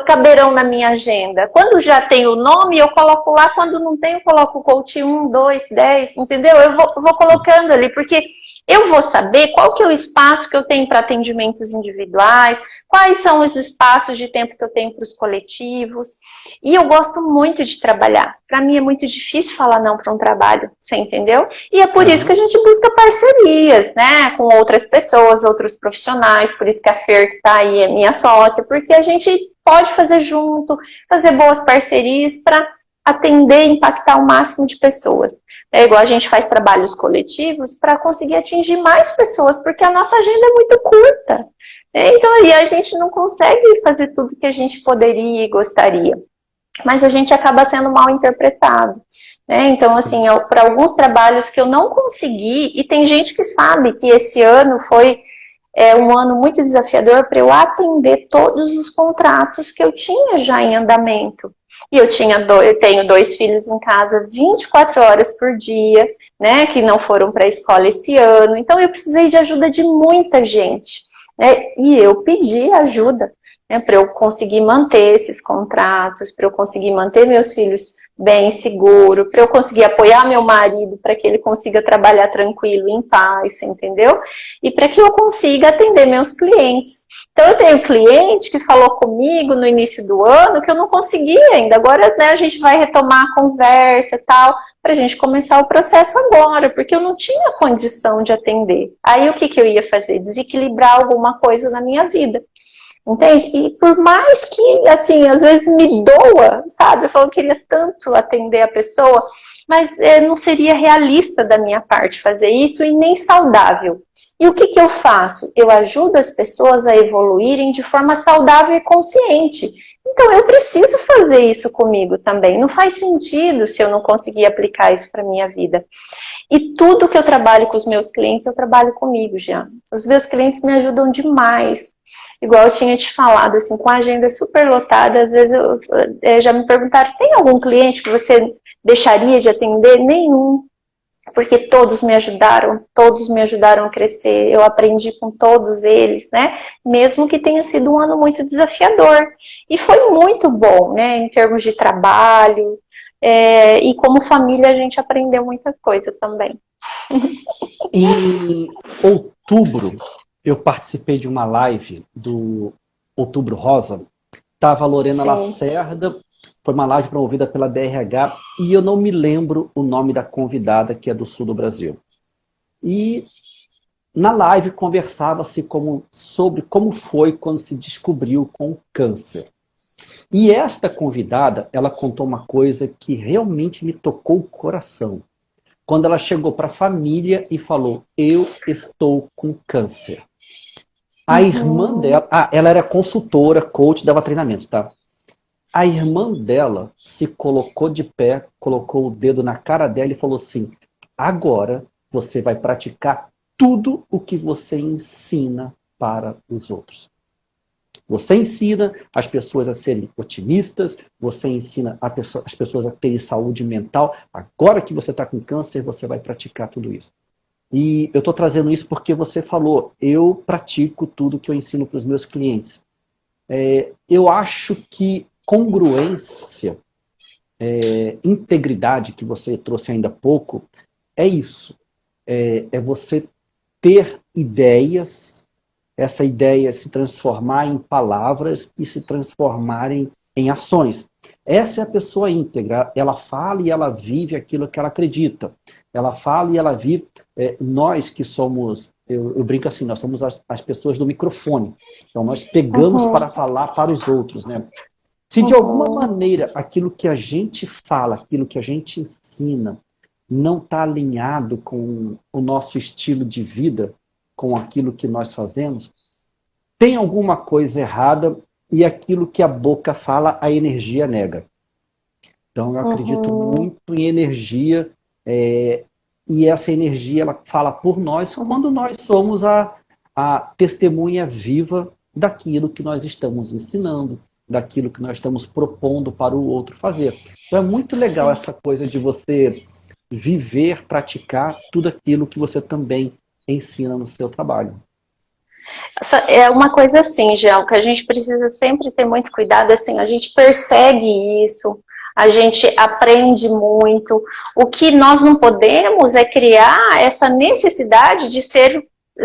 caberão na minha agenda. Quando já tem o nome, eu coloco lá. Quando não tem, eu coloco o coach 1, 2, 10, entendeu? Eu vou colocando ali, porque eu vou saber qual que é o espaço que eu tenho para atendimentos individuais, quais são os espaços de tempo que eu tenho para os coletivos. E eu gosto muito de trabalhar. Para mim é muito difícil falar não para um trabalho, você entendeu? E é por isso que a gente busca parcerias, né, com outras pessoas, outros profissionais, por isso que a Fer que está aí é minha sócia, porque a gente pode fazer junto, fazer boas parcerias para atender e impactar o máximo de pessoas. É igual a gente faz trabalhos coletivos para conseguir atingir mais pessoas, porque a nossa agenda é muito curta. Então aí a gente não consegue fazer tudo que a gente poderia e gostaria. Mas a gente acaba sendo mal interpretado. Então, assim, para alguns trabalhos que eu não consegui, e tem gente que sabe que esse ano foi um ano muito desafiador para eu atender todos os contratos que eu tinha já em andamento. E eu tenho 2 filhos em casa 24 horas por dia, né, que não foram para a escola esse ano. Então eu precisei de ajuda de muita gente, né, e eu pedi ajuda, né, para eu conseguir manter esses contratos, para eu conseguir manter meus filhos bem seguro, para eu conseguir apoiar meu marido para que ele consiga trabalhar tranquilo, em paz, entendeu? E para que eu consiga atender meus clientes. Então eu tenho cliente que falou comigo no início do ano que eu não conseguia ainda. Agora, né, a gente vai retomar a conversa e tal, para a gente começar o processo agora, porque eu não tinha condição de atender. Aí o que eu ia fazer? Desequilibrar alguma coisa na minha vida. Entende? E por mais que, assim, às vezes me doa, sabe? Eu falo que eu queria tanto atender a pessoa, mas não seria realista da minha parte fazer isso e nem saudável. E o que eu faço? Eu ajudo as pessoas a evoluírem de forma saudável e consciente. Então eu preciso fazer isso comigo também. Não faz sentido se eu não conseguir aplicar isso para a minha vida. E tudo que eu trabalho com os meus clientes, eu trabalho comigo, Jean. Os meus clientes me ajudam demais. Igual eu tinha te falado, assim, com a agenda super lotada, às vezes já me perguntaram, tem algum cliente que você deixaria de atender? Nenhum. Porque todos me ajudaram a crescer, eu aprendi com todos eles, né? Mesmo que tenha sido um ano muito desafiador. E foi muito bom, né? Em termos de trabalho, e como família a gente aprendeu muita coisa também. Em outubro, eu participei de uma live do Outubro Rosa. Estava a Lorena Lacerda, foi uma live promovida pela BRH, e eu não me lembro o nome da convidada, que é do sul do Brasil. E na live conversava-se sobre como foi quando se descobriu com o câncer. E esta convidada, ela contou uma coisa que realmente me tocou o coração. Quando ela chegou para a família e falou, eu estou com câncer. A irmã dela, ela era consultora, coach, dava treinamentos, tá? A irmã dela se colocou de pé, colocou o dedo na cara dela e falou assim, agora você vai praticar tudo o que você ensina para os outros. Você ensina as pessoas a serem otimistas, você ensina as pessoas a terem saúde mental. Agora que você está com câncer, você vai praticar tudo isso. E eu estou trazendo isso porque você falou, eu pratico tudo que eu ensino para os meus clientes. Eu acho que congruência, integridade, que você trouxe ainda há pouco, é isso. É você ter ideias, essa ideia se transformar em palavras e se transformarem em ações. Essa é a pessoa íntegra, ela fala e ela vive aquilo que ela acredita. Ela fala e ela vive. Nós que somos, eu brinco assim, nós somos as pessoas do microfone. Então nós pegamos para falar para os outros, né? Se de alguma maneira aquilo que a gente fala, aquilo que a gente ensina, não está alinhado com o nosso estilo de vida, com aquilo que nós fazemos, tem alguma coisa errada e aquilo que a boca fala, a energia nega. Então eu acredito muito em energia, e essa energia ela fala por nós quando nós somos a testemunha viva daquilo que nós estamos ensinando, daquilo que nós estamos propondo para o outro fazer. Então é muito legal essa coisa de você viver, praticar tudo aquilo que você também ensina no seu trabalho. É uma coisa assim, Jean, que a gente precisa sempre ter muito cuidado, assim, a gente persegue isso, a gente aprende muito. O que nós não podemos é criar essa necessidade de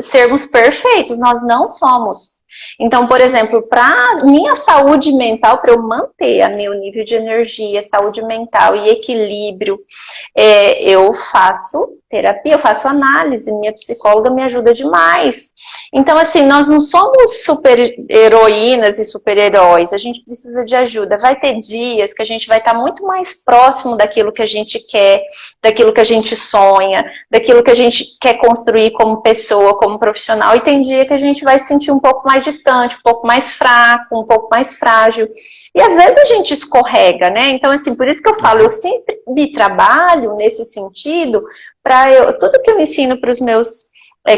sermos perfeitos, nós não somos. Então, por exemplo, para minha saúde mental, para eu manter a meu nível de energia, saúde mental e equilíbrio, eu faço terapia, eu faço análise, minha psicóloga me ajuda demais. Então, assim, nós não somos super-heroínas e super-heróis, a gente precisa de ajuda. Vai ter dias que a gente vai estar muito mais próximo daquilo que a gente quer, daquilo que a gente sonha, daquilo que a gente quer construir como pessoa, como profissional, e tem dia que a gente vai se sentir um pouco mais distante, um pouco mais fraco, um pouco mais frágil. E às vezes a gente escorrega, né? Então, assim, por isso que eu falo, eu sempre me trabalho nesse sentido, tudo que eu ensino para os meus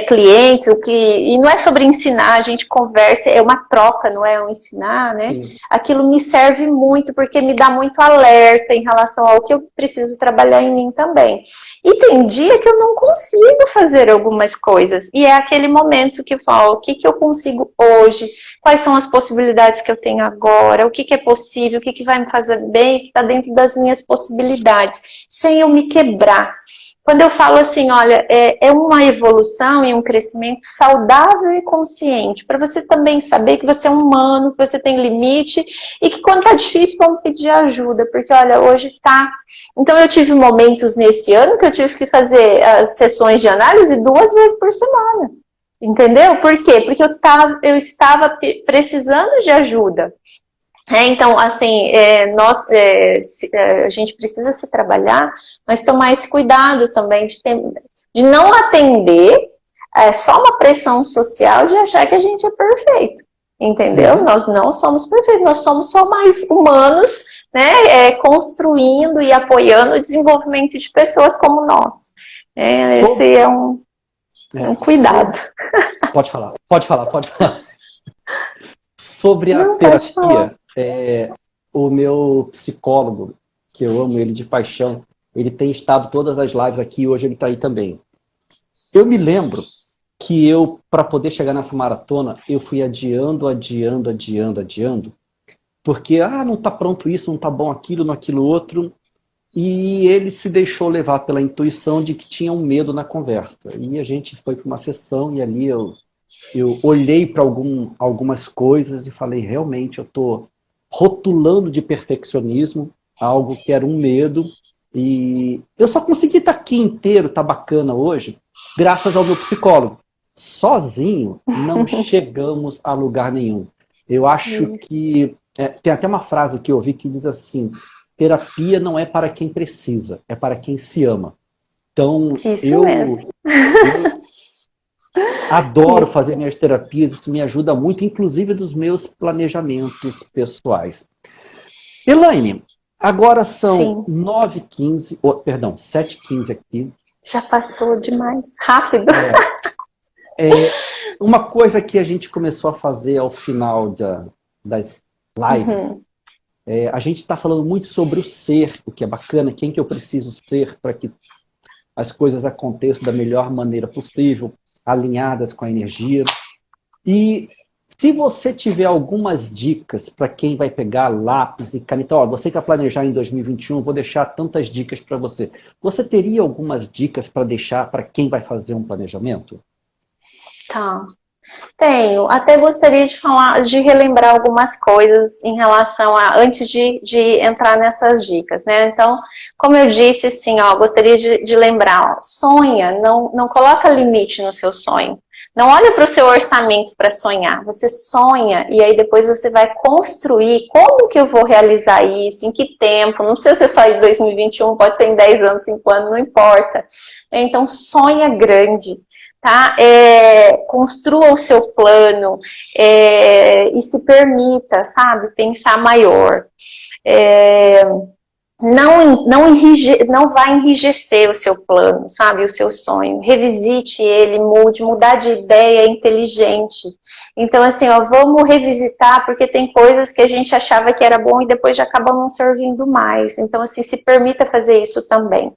clientes, e não é sobre ensinar, a gente conversa, é uma troca, não é um ensinar, né? Sim. Aquilo me serve muito, porque me dá muito alerta em relação ao que eu preciso trabalhar em mim também. E tem dia que eu não consigo fazer algumas coisas, e é aquele momento que eu falo, o que eu consigo hoje, quais são as possibilidades que eu tenho agora, o que é possível, o que vai me fazer bem, o que está dentro das minhas possibilidades, sem eu me quebrar. Quando eu falo assim, olha, é uma evolução e um crescimento saudável e consciente, para você também saber que você é humano, que você tem limite, e que quando tá difícil, vamos pedir ajuda, porque olha, hoje tá. Então eu tive momentos nesse ano que eu tive que fazer as sessões de análise 2 vezes por semana, entendeu? Por quê? Porque eu estava precisando de ajuda. Então, assim, a gente precisa se trabalhar, mas tomar esse cuidado também de não atender só uma pressão social de achar que a gente é perfeito, entendeu? Nós não somos perfeitos, nós somos só mais humanos, né, construindo e apoiando o desenvolvimento de pessoas como nós. Esse é um cuidado. Pode falar. Sobre a terapia... o meu psicólogo, que eu amo ele de paixão, ele tem estado todas as lives aqui e hoje ele está aí também. Eu me lembro que para poder chegar nessa maratona, eu fui adiando, porque não está pronto isso, não está bom aquilo outro, e ele se deixou levar pela intuição de que tinha um medo na conversa. E a gente foi para uma sessão e ali eu olhei para algumas coisas e falei, realmente eu estou rotulando de perfeccionismo, algo que era um medo, e eu só consegui estar aqui inteiro, tá bacana hoje, graças ao meu psicólogo. Sozinho, não chegamos a lugar nenhum. Eu acho que... tem até uma frase que eu ouvi que diz assim, terapia não é para quem precisa, é para quem se ama. Então, eu adoro fazer minhas terapias, isso me ajuda muito, inclusive dos meus planejamentos pessoais. Elaine, agora são 9h15, perdão, 7h15 aqui. Já passou demais, rápido. Uma coisa que a gente começou a fazer ao final das lives, a gente está falando muito sobre o ser, o que é bacana, quem que eu preciso ser para que as coisas aconteçam da melhor maneira possível, alinhadas com a energia. E se você tiver algumas dicas para quem vai pegar lápis e caneta, você quer planejar em 2021, vou deixar tantas dicas para você. Você teria algumas dicas para deixar para quem vai fazer um planejamento? Tá. Tenho. Até gostaria de relembrar algumas coisas em relação antes de entrar nessas dicas, né? Então, como eu disse, assim, gostaria de lembrar, sonha, não coloca limite no seu sonho. Não olha para o seu orçamento para sonhar. Você sonha e aí depois você vai construir como que eu vou realizar isso, em que tempo. Não precisa ser só em 2021, pode ser em 10 anos, 5 anos, não importa. Então, sonha grande. Tá? Construa o seu plano e se permita, sabe, pensar maior. Não vai enrijecer o seu plano, sabe, o seu sonho. Revisite ele, mudar de ideia é inteligente. Então, assim, vamos revisitar, porque tem coisas que a gente achava que era bom e depois já acabam não servindo mais. Então, assim, se permita fazer isso também.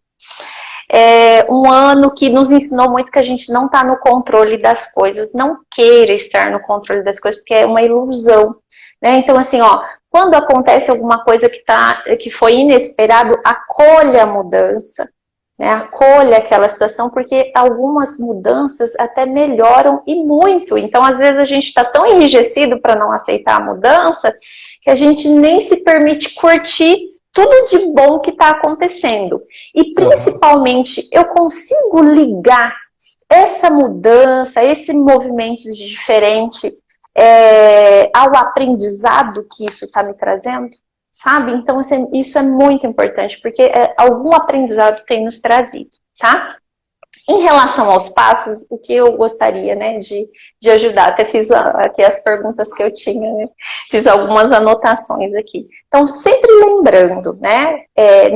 Um ano que nos ensinou muito que a gente não está no controle das coisas, não queira estar no controle das coisas, porque é uma ilusão, né? Então, assim, Quando acontece alguma coisa que foi inesperado, acolha a mudança, né? Acolha aquela situação, porque algumas mudanças até melhoram e muito. Então, às vezes, a gente está tão enrijecido para não aceitar a mudança, que a gente nem se permite curtir tudo de bom que está acontecendo. E, principalmente, eu consigo ligar essa mudança, esse movimento diferente, ao aprendizado que isso está me trazendo, sabe? Então, isso é muito importante, porque algum aprendizado tem nos trazido, tá? Em relação aos passos, o que eu gostaria, né, de ajudar, até fiz aqui as perguntas que eu tinha, né? Fiz algumas anotações aqui. Então, sempre lembrando, né,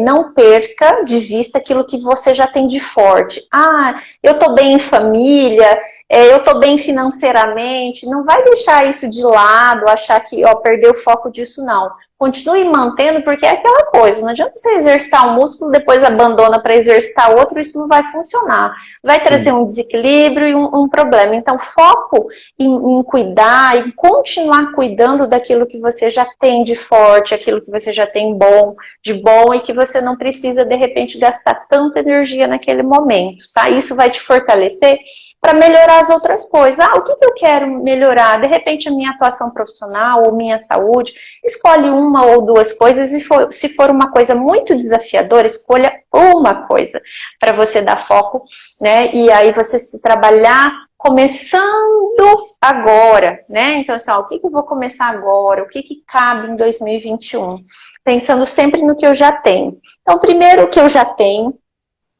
não perca de vista aquilo que você já tem de forte. Ah, eu tô bem em família, eu tô bem financeiramente, não vai deixar isso de lado, achar que, perder o foco disso, não. Continue mantendo, porque é aquela coisa, não adianta você exercitar um músculo, depois abandona para exercitar outro, isso não vai funcionar. Vai trazer um desequilíbrio e um problema. Então, foco em cuidar, em continuar cuidando daquilo que você já tem de forte, aquilo que você já tem de bom e que você não precisa, de repente, gastar tanta energia naquele momento, tá? Isso vai te fortalecer para melhorar as outras coisas. Ah, o que eu quero melhorar? De repente, a minha atuação profissional ou minha saúde. Escolhe uma ou duas coisas e se for uma coisa muito desafiadora, escolha uma coisa para você dar foco, né? E aí você se trabalhar começando agora, né? Então, assim, o que eu vou começar agora? O que cabe em 2021? Pensando sempre no que eu já tenho. Então, primeiro o que eu já tenho,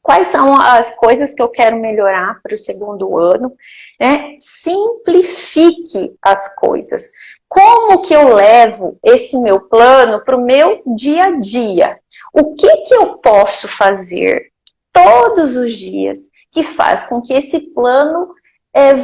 quais são as coisas que eu quero melhorar para o segundo ano, né? Simplifique as coisas. Como que eu levo esse meu plano para o meu dia a dia? O que eu posso fazer todos os dias que faz com que esse plano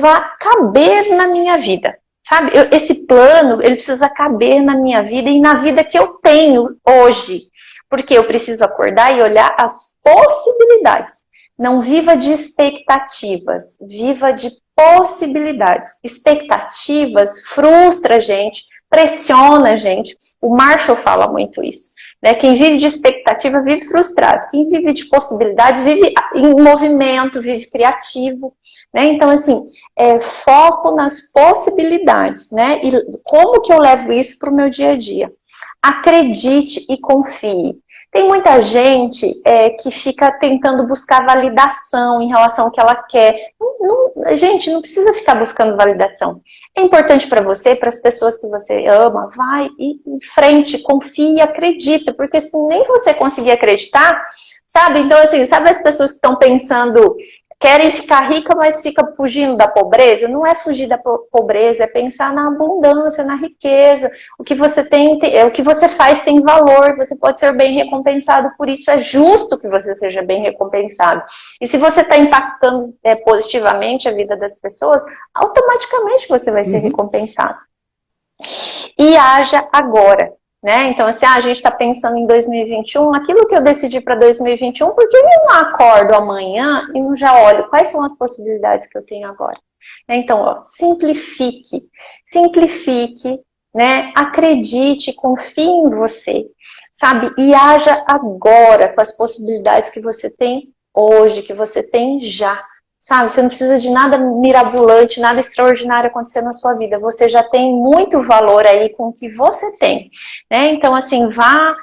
vá caber na minha vida? Sabe, esse plano, ele precisa caber na minha vida e na vida que eu tenho hoje. Porque eu preciso acordar e olhar as possibilidades. Não viva de expectativas, viva de possibilidades. Expectativas frustra a gente, pressiona a gente. O Marshall fala muito isso, né? Quem vive de expectativa vive frustrado. Quem vive de possibilidades vive em movimento, vive criativo, né? Então, assim, foco nas possibilidades, né? E como que eu levo isso para o meu dia a dia? Acredite e confie. Tem muita gente que fica tentando buscar validação em relação ao que ela quer. Gente, não precisa ficar buscando validação. É importante para você, para as pessoas que você ama, vai em frente, confie e acredita, porque se nem você conseguir acreditar, sabe? Então, assim, sabe as pessoas que estão pensando, querem ficar rica, mas fica fugindo da pobreza? Não é fugir da pobreza, é pensar na abundância, na riqueza. O que você tem, o que você faz tem valor, você pode ser bem recompensado por isso, é justo que você seja bem recompensado. E se você está impactando positivamente a vida das pessoas, automaticamente você vai ser recompensado. E haja agora. Né? Então, assim, a gente está pensando em 2021, aquilo que eu decidi para 2021, por que eu não acordo amanhã e não já olho quais são as possibilidades que eu tenho agora? Então, simplifique, né? Acredite, confie em você, sabe? E haja agora com as possibilidades que você tem hoje, que você tem já. Sabe, você não precisa de nada mirabolante, nada extraordinário acontecer na sua vida. Você já tem muito valor aí com o que você tem, né? Então, assim, vá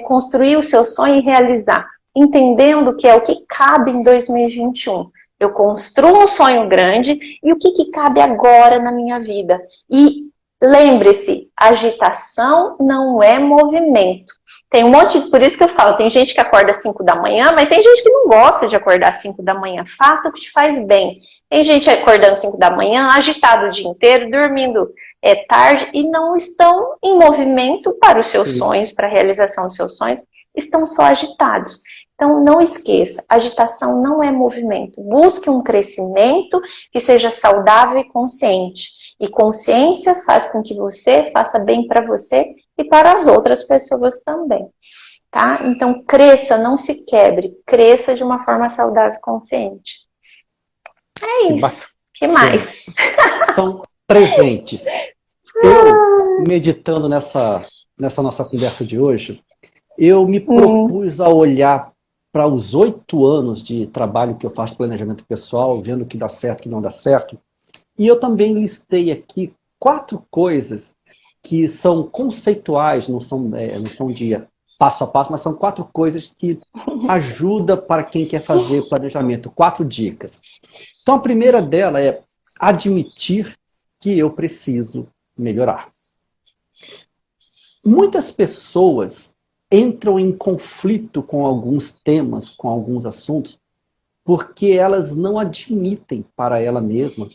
construir o seu sonho e realizar, entendendo que é o que cabe em 2021. Eu construo um sonho grande e o que cabe agora na minha vida. E lembre-se, agitação não é movimento. Tem um monte, por isso que eu falo, tem gente que acorda às 5 da manhã, mas tem gente que não gosta de acordar às 5 da manhã. Faça o que te faz bem. Tem gente acordando às 5 da manhã, agitado o dia inteiro, dormindo tarde, e não estão em movimento para os seus sonhos, para a realização dos seus sonhos, estão só agitados. Então, não esqueça, agitação não é movimento. Busque um crescimento que seja saudável e consciente. E consciência faz com que você faça bem para você e para as outras pessoas também, tá? Então, cresça, não se quebre, cresça de uma forma saudável e consciente. É isso. Que mais? São presentes. Eu, meditando nessa nessa nossa conversa de hoje, eu me propus a olhar para os 8 anos de trabalho que eu faço de planejamento pessoal, vendo o que dá certo e o que não dá certo. E eu também listei aqui 4 coisas que são conceituais, não são de passo a passo, mas são 4 coisas que ajudam para quem quer fazer planejamento. 4 dicas. Então, a primeira dela é admitir que eu preciso melhorar. Muitas pessoas entram em conflito com alguns temas, com alguns assuntos, porque elas não admitem para ela mesma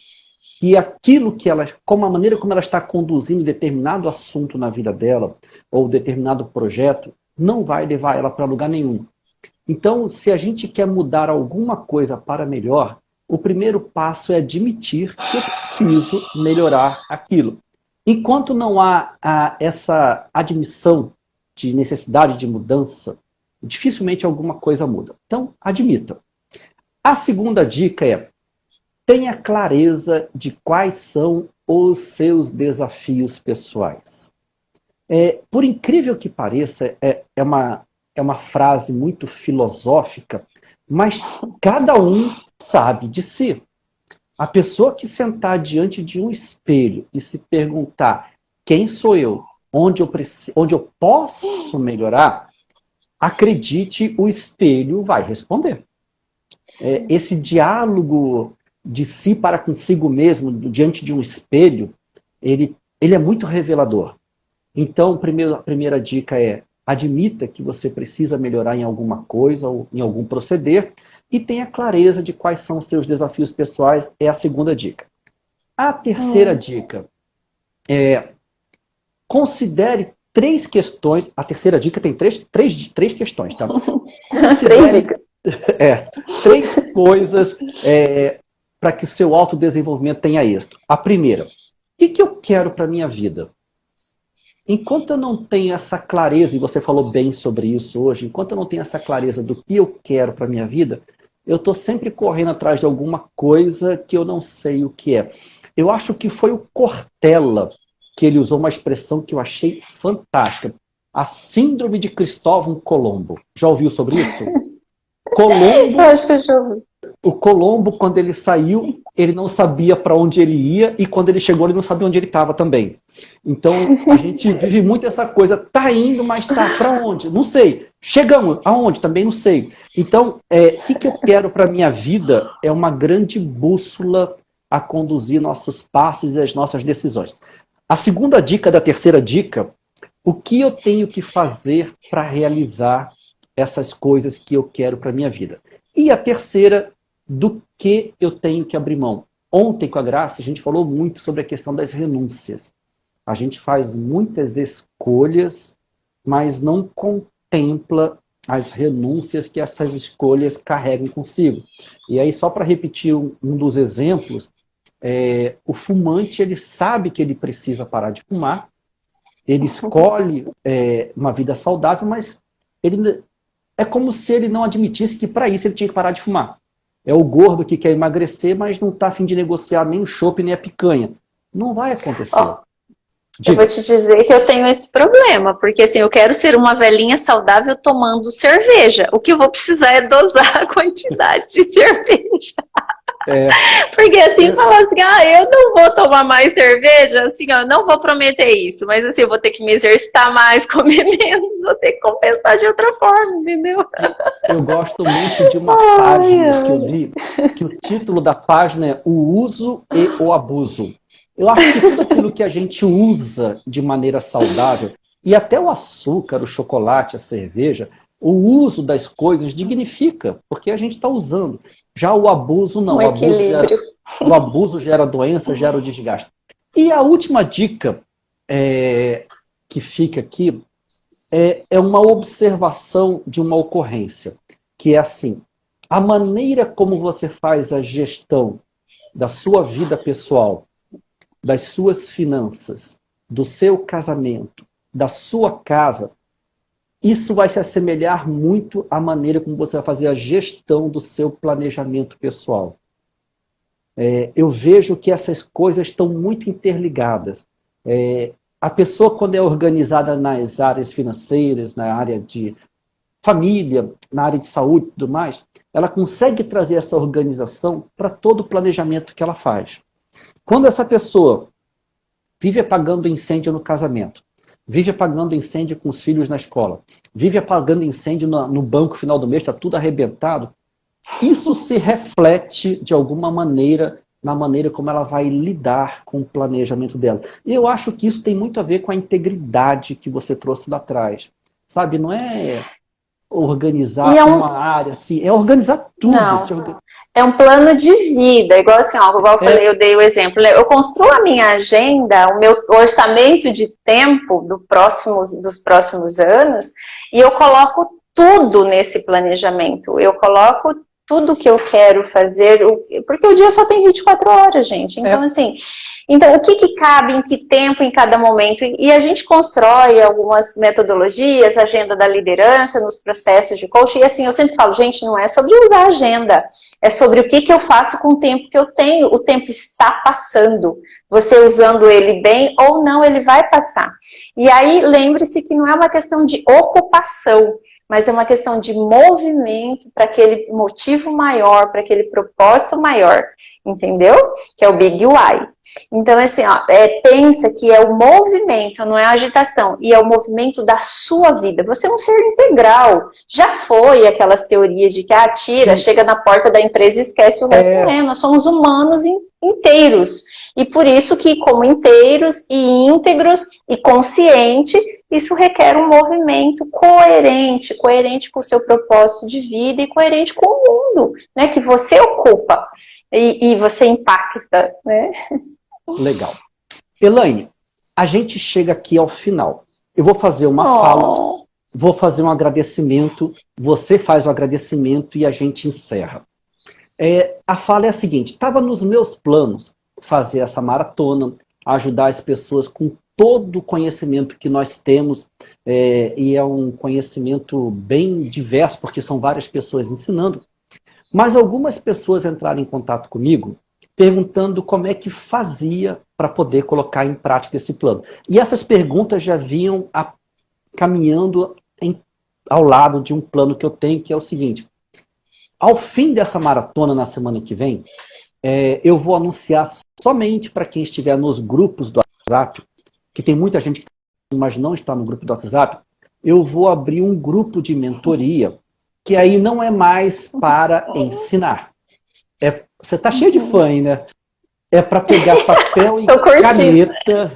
que aquilo que ela, como a maneira como ela está conduzindo determinado assunto na vida dela, ou determinado projeto, não vai levar ela para lugar nenhum. Então, se a gente quer mudar alguma coisa para melhor, o primeiro passo é admitir que eu preciso melhorar aquilo. Enquanto não há essa admissão de necessidade de mudança, dificilmente alguma coisa muda. Então, admita. A segunda dica é: tenha clareza de quais são os seus desafios pessoais. Por incrível que pareça, é uma frase muito filosófica, mas cada um sabe de si. A pessoa que sentar diante de um espelho e se perguntar quem sou eu, onde eu posso melhorar, acredite, o espelho vai responder. Esse diálogo de si para consigo mesmo, diante de um espelho, ele é muito revelador. Então, a primeira dica é: admita que você precisa melhorar em alguma coisa ou em algum proceder e tenha clareza de quais são os seus desafios pessoais, é a segunda dica. A terceira dica é: considere 3 questões. A terceira dica tem três questões, tá? 3 dicas. 3 coisas para que o seu autodesenvolvimento tenha êxito. A primeira: o que eu quero para a minha vida? Enquanto eu não tenho essa clareza, e você falou bem sobre isso hoje, enquanto eu não tenho essa clareza do que eu quero para a minha vida, eu estou sempre correndo atrás de alguma coisa que eu não sei o que é. Eu acho que foi o Cortella que ele usou uma expressão que eu achei fantástica: a síndrome de Cristóvão Colombo. Já ouviu sobre isso? Eu acho que eu já ouvi. O Colombo, quando ele saiu, ele não sabia para onde ele ia, e quando ele chegou, ele não sabia onde ele estava também. Então, a gente vive muito essa coisa: tá indo, mas tá para onde? Não sei. Chegamos, aonde? Também não sei. Então, o que eu quero para a minha vida é uma grande bússola a conduzir nossos passos e as nossas decisões. A segunda dica da terceira dica: o que eu tenho que fazer para realizar essas coisas que eu quero para a minha vida? E a terceira: do que eu tenho que abrir mão? Ontem, com a Graça, a gente falou muito sobre a questão das renúncias. A gente faz muitas escolhas, mas não contempla as renúncias que essas escolhas carregam consigo. E aí, só para repetir um dos exemplos, o fumante, ele sabe que ele precisa parar de fumar, ele escolhe uma vida saudável, mas é como se ele não admitisse que para isso ele tinha que parar de fumar. É o gordo que quer emagrecer, mas não está a fim de negociar nem o chopp nem a picanha. Não vai acontecer. Eu vou te dizer que eu tenho esse problema, porque assim, eu quero ser uma velhinha saudável tomando cerveja. O que eu vou precisar é dosar a quantidade de cerveja. Porque assim, falar assim: eu não vou tomar mais cerveja, assim, eu não vou prometer isso, mas assim, eu vou ter que me exercitar mais, comer menos, vou ter que compensar de outra forma, entendeu? Eu gosto muito de uma página que eu li, que o título da página é O Uso e o Abuso. Eu acho que tudo aquilo que a gente usa de maneira saudável, e até o açúcar, o chocolate, a cerveja, o uso das coisas dignifica, porque a gente está usando. Já o abuso não. O abuso gera doença, gera o desgaste. E a última dica que fica aqui é uma observação de uma ocorrência, que é assim: a maneira como você faz a gestão da sua vida pessoal, das suas finanças, do seu casamento, da sua casa, isso vai se assemelhar muito à maneira como você vai fazer a gestão do seu planejamento pessoal. Eu vejo que essas coisas estão muito interligadas. A pessoa, quando é organizada nas áreas financeiras, na área de família, na área de saúde e tudo mais, ela consegue trazer essa organização para todo o planejamento que ela faz. Quando essa pessoa vive apagando incêndio no casamento, vive apagando incêndio com os filhos na escola, vive apagando incêndio no banco final do mês, está tudo arrebentado, isso se reflete de alguma maneira na maneira como ela vai lidar com o planejamento dela. E eu acho que isso tem muito a ver com a integridade que você trouxe lá atrás. Sabe, não é organizar uma área, assim, é organizar tudo. Não, é um plano de vida, igual assim, ó, igual eu dei o exemplo, né? Eu construo a minha agenda, o meu orçamento de tempo dos próximos anos, e eu coloco tudo nesse planejamento, eu coloco tudo que eu quero fazer, porque o dia só tem 24 horas, gente, então assim... Então, o que cabe, em que tempo, em cada momento? E a gente constrói algumas metodologias, agenda da liderança, nos processos de coaching. E assim, eu sempre falo, gente, não é sobre usar a agenda. É sobre o que eu faço com o tempo que eu tenho. O tempo está passando. Você usando ele bem ou não, ele vai passar. E aí, lembre-se que não é uma questão de ocupação, mas é uma questão de movimento para aquele motivo maior, para aquele propósito maior, entendeu? Que é o Big Why. Então, assim, ó, pensa que é o movimento, não é a agitação, e é o movimento da sua vida. Você é um ser integral. Já foi aquelas teorias de que tira, chega na porta da empresa e esquece o resto. Não é, nós somos humanos inteiros. E por isso que, como inteiros e íntegros e consciente, isso requer um movimento coerente com o seu propósito de vida e coerente com o mundo, né, que você ocupa e você impacta, né? Legal. Elaine, a gente chega aqui ao final. Eu vou fazer uma fala, vou fazer um agradecimento, você faz o agradecimento e a gente encerra. A fala é a seguinte, estava nos meus planos fazer essa maratona, ajudar as pessoas com todo o conhecimento que nós temos, e é um conhecimento bem diverso, porque são várias pessoas ensinando, mas algumas pessoas entraram em contato comigo perguntando como é que fazia para poder colocar em prática esse plano. E essas perguntas já vinham caminhando ao lado de um plano que eu tenho, que é o seguinte, ao fim dessa maratona, na semana que vem, eu vou anunciar somente para quem estiver nos grupos do WhatsApp, que tem muita gente mas não está no grupo do WhatsApp, eu vou abrir um grupo de mentoria, que aí não é mais para ensinar. Você está cheio de fã aí, né? É para pegar papel e caneta.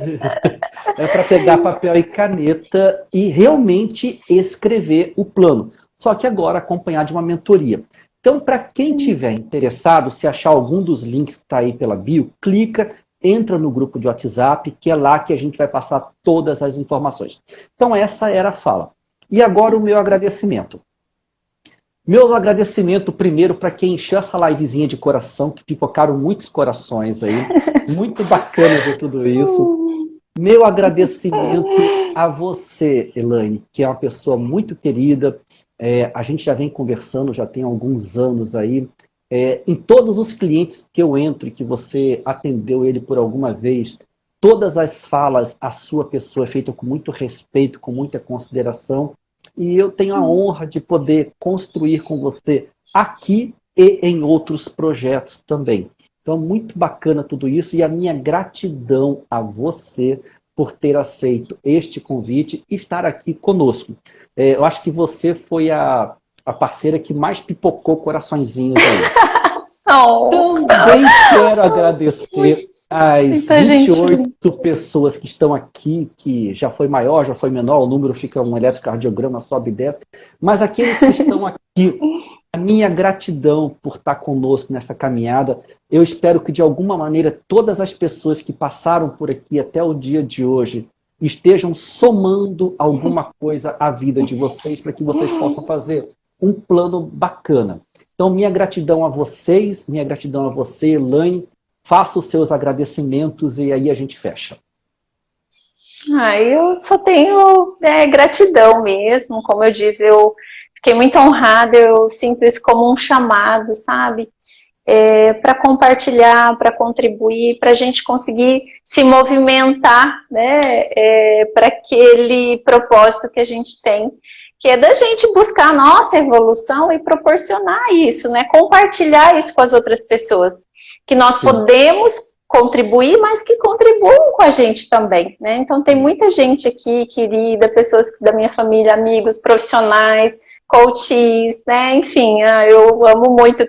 É para pegar papel e caneta e realmente escrever o plano. Só que agora acompanhar de uma mentoria. Então, para quem tiver interessado, se achar algum dos links que está aí pela bio, clica, entra no grupo de WhatsApp, que é lá que a gente vai passar todas as informações. Então, essa era a fala. E agora o meu agradecimento. Meu agradecimento primeiro para quem encheu essa livezinha de coração, que pipocaram muitos corações aí. Muito bacana ver tudo isso. Meu agradecimento a você, Elaine, que é uma pessoa muito querida. A gente já vem conversando, já tem alguns anos aí. Em todos os clientes que eu entro e que você atendeu ele por alguma vez, todas as falas, a sua pessoa é feita com muito respeito, com muita consideração. E eu tenho a honra de poder construir com você aqui e em outros projetos também. Então, muito bacana tudo isso e a minha gratidão a você por ter aceito este convite e estar aqui conosco. Eu acho que você foi a parceira que mais pipocou coraçõezinhos aí. Também quero agradecer as 28 pessoas que estão aqui, que já foi maior, já foi menor, o número fica um eletrocardiograma, sobe e desce, mas aqueles que estão aqui, a minha gratidão por estar conosco nessa caminhada. Eu espero que de alguma maneira todas as pessoas que passaram por aqui até o dia de hoje estejam somando alguma coisa à vida de vocês, para que vocês possam fazer um plano bacana. Então, minha gratidão a vocês, minha gratidão a você, Elaine. Faça os seus agradecimentos e aí a gente fecha. Eu só tenho gratidão mesmo. Como eu disse, eu fiquei muito honrada, eu sinto isso como um chamado, sabe? para compartilhar, para contribuir, para a gente conseguir se movimentar, né, para aquele propósito que a gente tem, que é da gente buscar a nossa evolução e proporcionar isso, né, compartilhar isso com as outras pessoas, que nós podemos contribuir, mas que contribuam com a gente também, né? Então tem muita gente aqui querida, pessoas da minha família, amigos, profissionais, coaches, né? Enfim, eu amo muito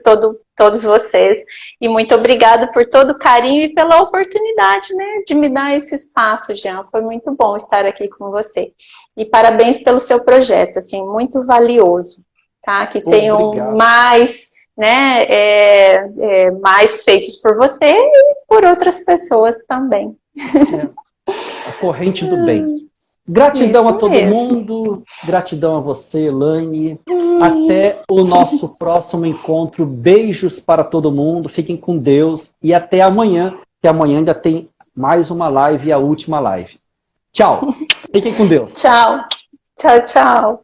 todos vocês e muito obrigada por todo o carinho e pela oportunidade, né, de me dar esse espaço, Jean. Foi muito bom estar aqui com você. E parabéns pelo seu projeto, assim, muito valioso, tá? Que tenham mais, né, mais feitos por você e por outras pessoas também. A corrente do bem. Gratidão a todo mundo, gratidão a você, Elaine. Até o nosso próximo encontro. Beijos para todo mundo, fiquem com Deus e até amanhã, que amanhã ainda tem mais uma live e a última live. Tchau, fiquem com Deus. Tchau, tchau, tchau.